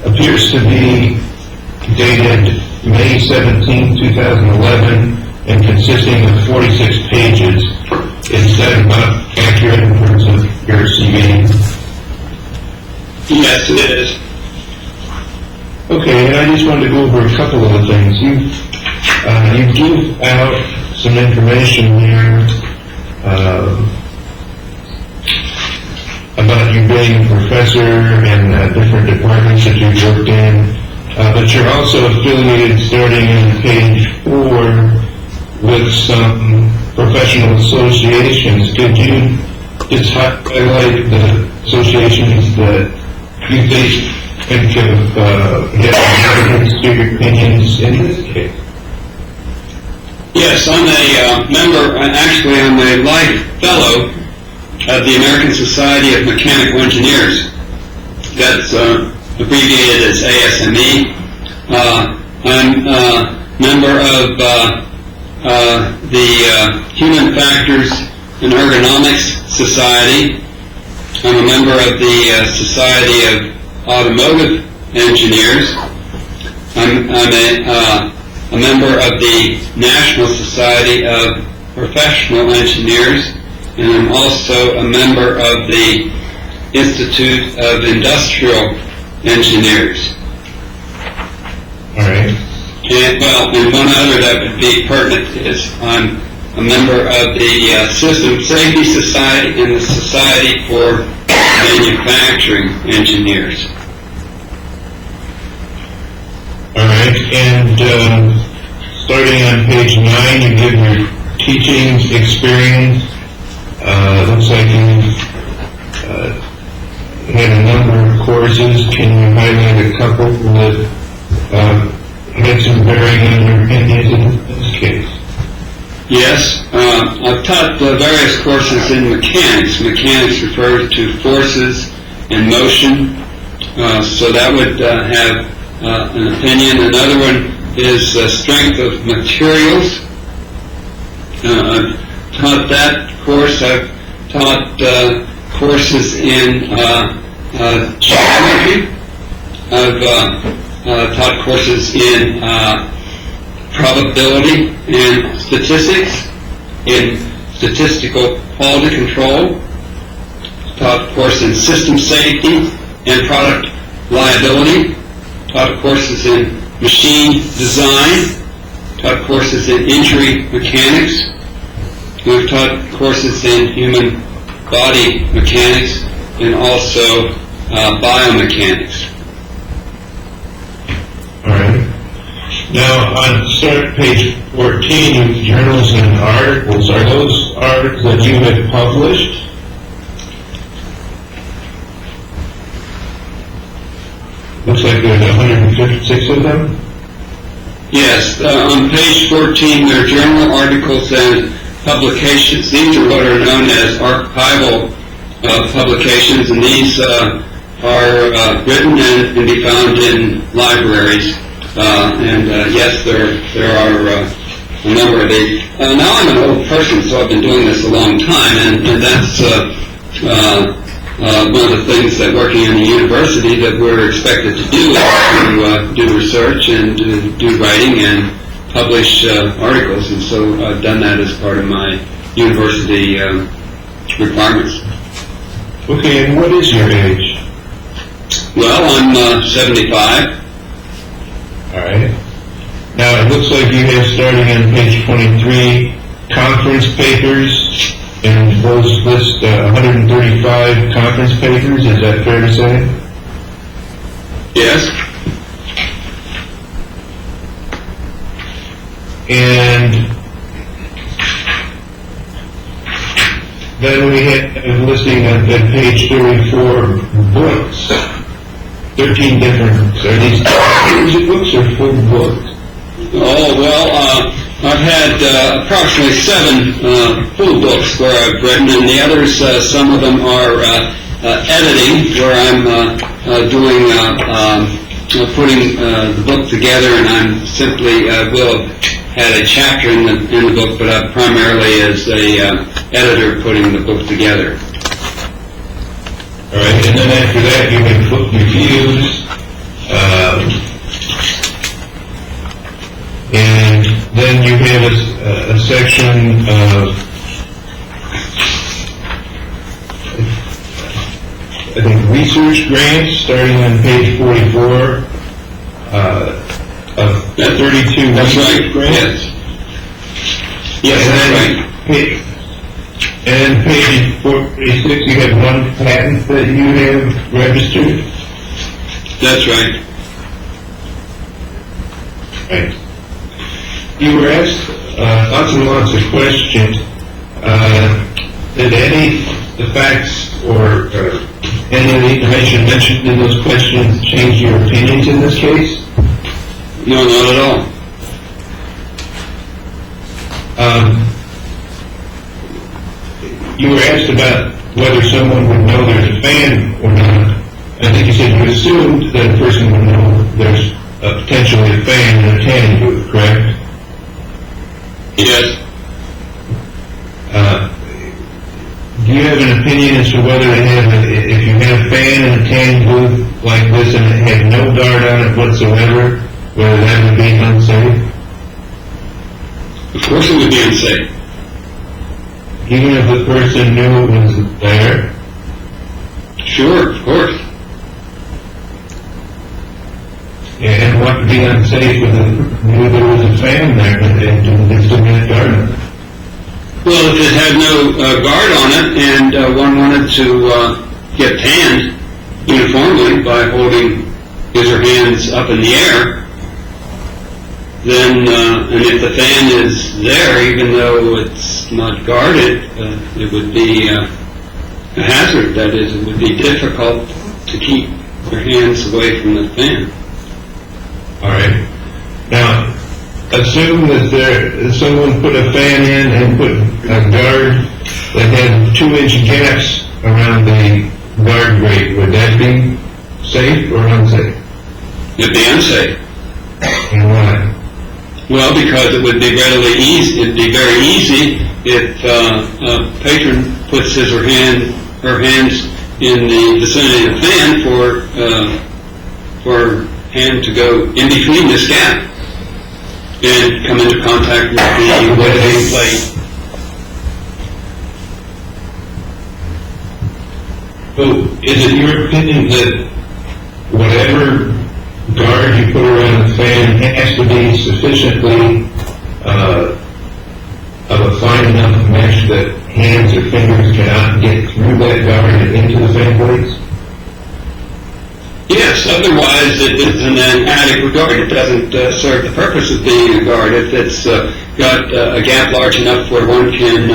appears to be dated May 17, 2011, and consisting of 46 pages. Is that about accurate in terms of your CV? Yes, it is. Okay, and I just wanted to go over a couple of the things. You give out some information here about you being a professor in different departments that you've worked in, but you're also affiliated, starting on page 4, with some professional associations. Could you just highlight the associations that you think of getting your opinions in this case? Yes, I'm a member, actually I'm a life fellow of the American Society of Mechanical Engineers. That's abbreviated as ASME. I'm a member of the Human Factors and Ergonomics Society. I'm a member of the Society of Automotive Engineers. I'm a member of the National Society of Professional Engineers, and I'm also a member of the Institute of Industrial Engineers. All right. And one other that would be pertinent is I'm a member of the System Safety Society and the Society for Manufacturing Engineers. All right, and starting on page 9, you give your teaching experience. Looks like you had a number of courses. Can you highlight a couple that had some bearing on your opinions in this case? Yes, I've taught various courses in mechanics. Mechanics refers to forces and motion, so that would have an opinion. Another one is strength of materials. I've taught that course. I've taught courses in geometry. I've taught courses in probability and statistics, in statistical quality control. Taught a course in system safety and product liability. Taught courses in machine design. Taught courses in injury mechanics. We've taught courses in human body mechanics and also biomechanics. All right. Now, on start page 14, with journals and articles, are those articles that you have published? Looks like there's 156 of them. Yes, on page 14 there are journal articles and publications. These are what are known as archival publications, and these are written and can be found in libraries. Yes, there are a number of these. Now I'm an old person, so I've been doing this a long time, and that's one of the things that working in the university that we're expected to do is to do research and to do writing and publish articles, and so I've done that as part of my university requirements. Okay, and what is your age? Well, I'm 75. All right. Now, it looks like you have, starting on page 23, conference papers, and those list 135 conference papers. Is that fair to say? Yes. And then we have a listing at page 34, books. 13 different, are these music books or full books? Oh, well, I've had approximately 7 full books where I've written, and the others, some of them are editing, where I'm doing, putting the book together, and I'm simply will have had a chapter in the book, but primarily as a editor putting the book together. All right, and then after that, you make book reviews, and then you have a section of, I think, research grants, starting on page 44, of 32 That's research right, grants. Yes, that's right. And page 46, you have 1 patent that you have registered. That's right. Right. You were asked lots and lots of questions. Did any of the facts or any of the information mentioned in those questions change your opinions in this case? No, not at all. You were asked about whether someone would know there's a fan or not. I think you said you assumed that a person would know there's potentially a fan in a tanning booth, correct? Yes. Do you have an opinion as to whether if you had a fan in a tanning booth like this and it had no guard on it whatsoever, whether that would be unsafe? Of course it would be unsafe. Even if the person knew it was there? Sure, of course. And what would be unsafe if it knew there was a fan there and it still had guard on it? Well, if it had no guard on it and one wanted to get tanned uniformly by holding his or hands up in the air, then, and if the fan is there, even though it's not guarded, it would be a hazard. That is, it would be difficult to keep your hands away from the fan. All right. Now, assume that someone put a fan in and put a guard that had 2-inch gaps around the guard grate. Would that be safe or unsafe? It'd be unsafe. And why? Well, because it would be readily easy. It'd be very easy if a patron puts his or her hands in the vicinity of the fan for hand to go in between this gap and come into contact with the wedding plate. So, is it your opinion that whatever guard you put around the fan has to be sufficiently of a fine enough mesh that hands or fingers cannot get through that guard and into the fan blades? Yes, otherwise it isn't an adequate guard. It doesn't serve the purpose of being a guard. If it's got a gap large enough where one can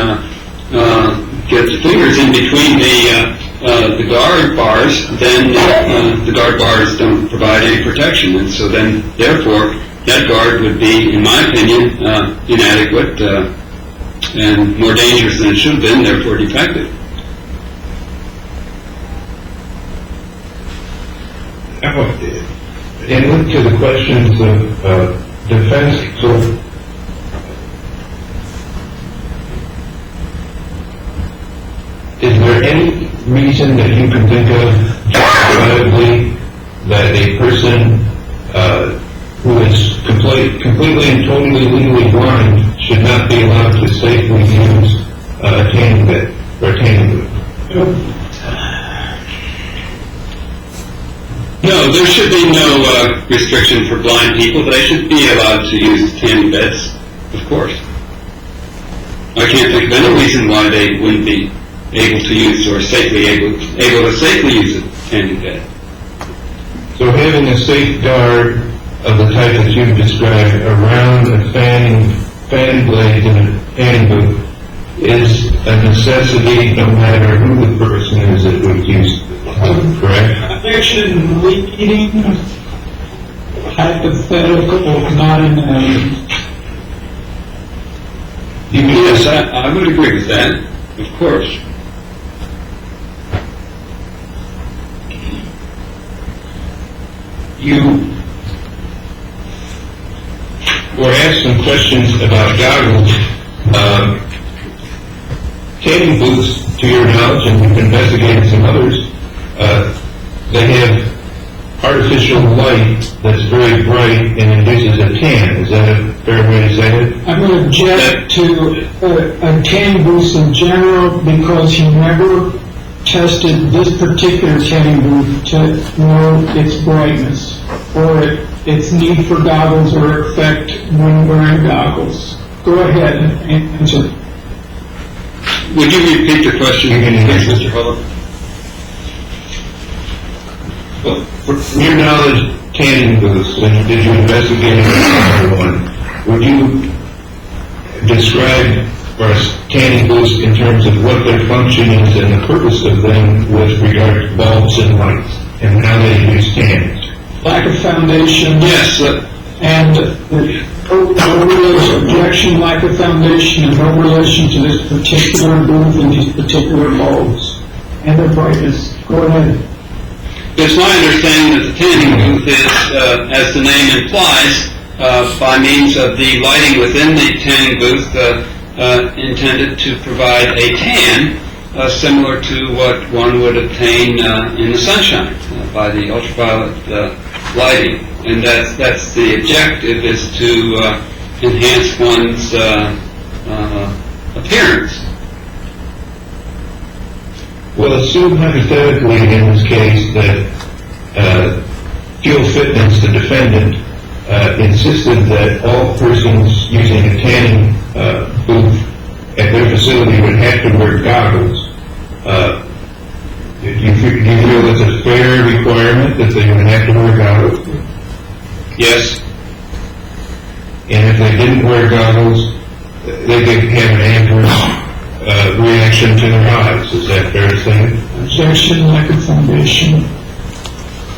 get the fingers in between the guard bars, then the guard bars don't provide any protection, and so then, therefore, that guard would be, in my opinion, inadequate and more dangerous than it should have been, therefore defective. And look to the questions of defense. So, is there any reason that you can think of justifiably that a person who is completely and totally legally blind should not be allowed to safely use a tanning bed or a tanning booth? No, there should be no restriction for blind people. They should be allowed to use tanning beds, of course. I can't think of any reason why they wouldn't be able to use or safely able to safely use a tanning bed. So having a safeguard of the type that you've described around a fan blade in a tanning booth is a necessity no matter who the person is that would use it, correct? Objection, leading hypothetical, not in Yes, I would agree with that, of course. You were asked some questions about goggles. Tanning booths, to your knowledge, and you've investigated some others, they have artificial light that's very bright and induces a tan. Is that a fair way to say it? I'm going to object to a tanning booth in general because he never tested this particular tanning booth to know its brightness or its need for goggles or effect when wearing goggles. Go ahead and answer. Would you repeat the question again, please, Mr. Huller? Well, from your knowledge, tanning booths, and did you investigate another one? Would you describe our tanning booths in terms of what their function is and the purpose of them with regard to bulbs and lights and how they use tanners? Lack of foundation. Yes, And no relation, objection, lack of foundation, and no relation to this particular booth and these particular bulbs and their brightness. Go ahead. it's my understanding that the tanning booth is, as the name implies, by means of the lighting within the tanning booth, intended to provide a tan, similar to what one would obtain in the sunshine by the ultraviolet lighting. And that's the objective, is to enhance one's appearance. Well, assume hypothetically in this case that Fuel Fitness, the defendant, insisted that all persons using a tanning booth at their facility would have to wear goggles. Do you feel it's a fair requirement that they would have to wear goggles? Yes. And if they didn't wear goggles, they could have an adverse reaction to their eyes. Is that fair to say? Objection, lack of foundation.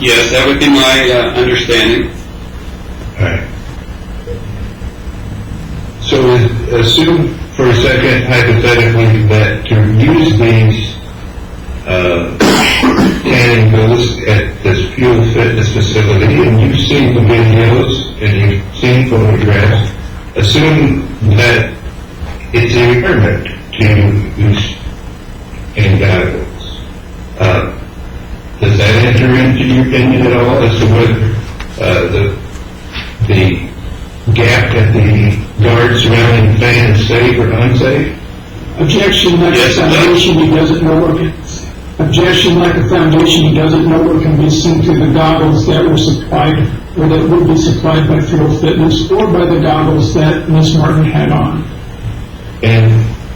Yes, that would be my understanding. All right. So assume for a second, hypothetically, that to use these tanning booths at this Fuel Fitness facility, and you've seen the videos and you've seen photographs, assume that it's a requirement to use any goggles. Does that enter into your opinion at all as to whether the gap at the guard surrounding the fan is safe or unsafe? Objection, lack of foundation, he doesn't know what can... Objection, lack of foundation, he doesn't know what can be seen through the goggles that were supplied, or that would be supplied by Fuel Fitness, or by the goggles that Ms. Martin had on. And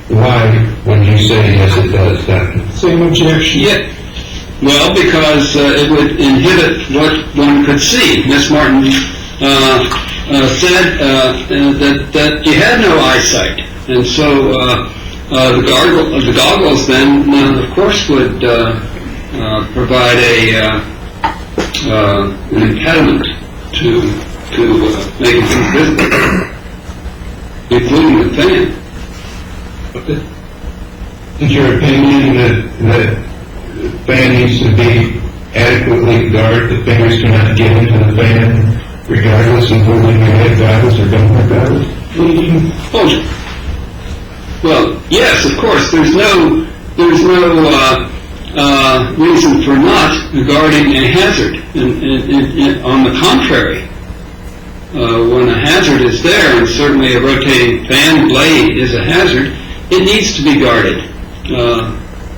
why, when you say yes, it does, Doctor? Same objection. Yeah. Well, because it would inhibit what one could see. Miss Martin said that you had no eyesight, and so the goggles then, of course, would provide an impediment to making things visible, including the fan. Is your opinion that the fan needs to be adequately guarded, the fingers cannot get into the fan, regardless of whether you have goggles or don't have goggles? Well, yes, of course. There's no reason for not regarding a hazard. On the contrary, when a hazard is there, and certainly a rotating fan blade is a hazard, it needs to be guarded,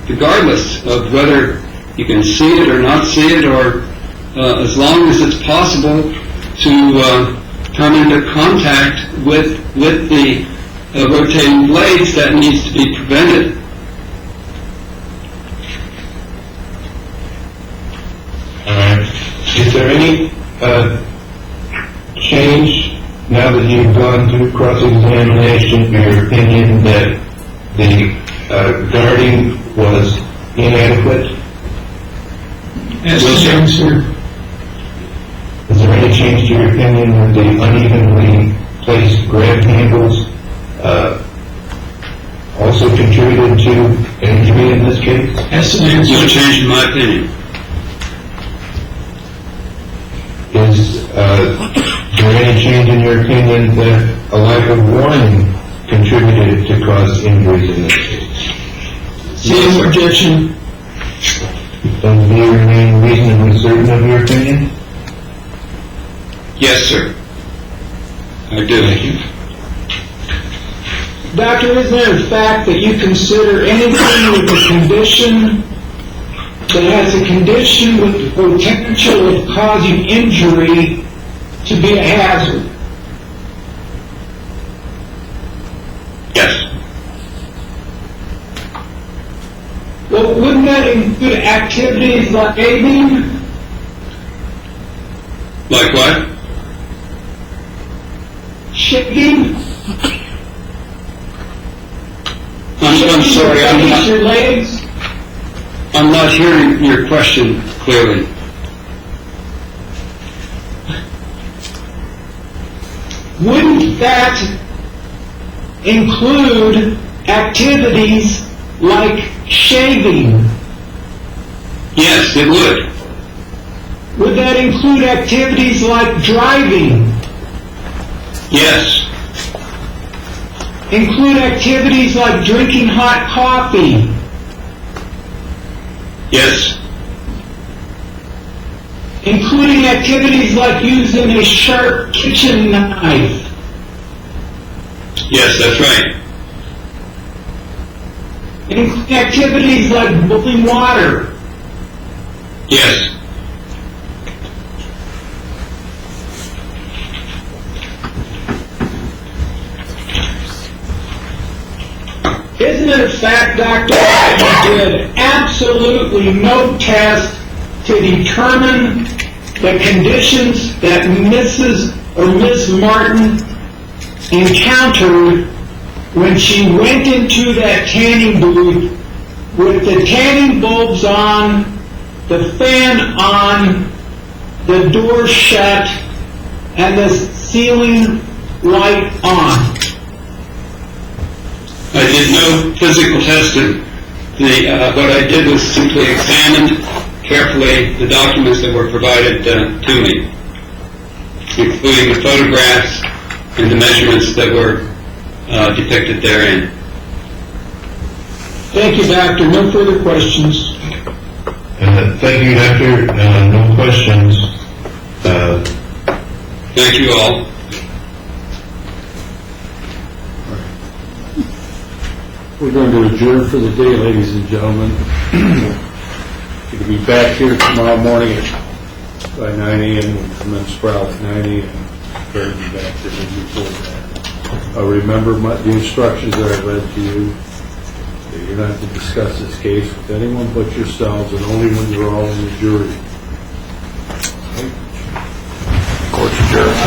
regardless of whether you can see it or not see it, or as long as it's possible to come into contact with the rotating blades, that needs to be prevented. Is there any change, now that you've gone through cross-examination, your opinion that the guarding was inadequate? As Yes, to sir. answer, Is there any change to your opinion that the unevenly placed grab handles also contributed to injury in this case? as to No answer, change in my opinion. Is there any change in your opinion that a lack of warning contributed to cause injuries in this case? same objection. Does you remain reasonably certain of your opinion? Yes, sir. I do. Thank you. Doctor, isn't it a fact that you consider anything with a condition that has a condition with the potential of causing injury to be a hazard? Yes. Well, wouldn't that include activities like aiming? Like what? Shaking? I'm sorry, Shaking your legs? I'm not hearing your question clearly. Wouldn't that include activities like shaving? Yes, it would. Would that include activities like driving? Yes. Include activities like drinking hot coffee? Yes. Including activities like using a sharp kitchen knife? Yes, that's right. Including activities like boiling water? Yes. Isn't it a fact, Doctor, that you did absolutely no test to determine the conditions that Mrs. or Miss Martin encountered when she went into that tanning booth with the tanning bulbs on, the fan on, the door shut, and the ceiling light on? I did no physical testing. What I did was simply examined carefully the documents that were provided to me, including the photographs and the measurements that were depicted therein. Thank you, Doctor. No further questions. Thank you, Doctor. No questions. Thank you all. We're going to adjourn for the day, ladies and gentlemen. You'll be back here tomorrow morning by 9 a.m. We'll commence Sprout at 9 a.m. Better be back there before that. Remember the instructions that I read to you. That you're not to discuss this case with anyone but yourselves, and only when you're all in the jury. Court's adjourned.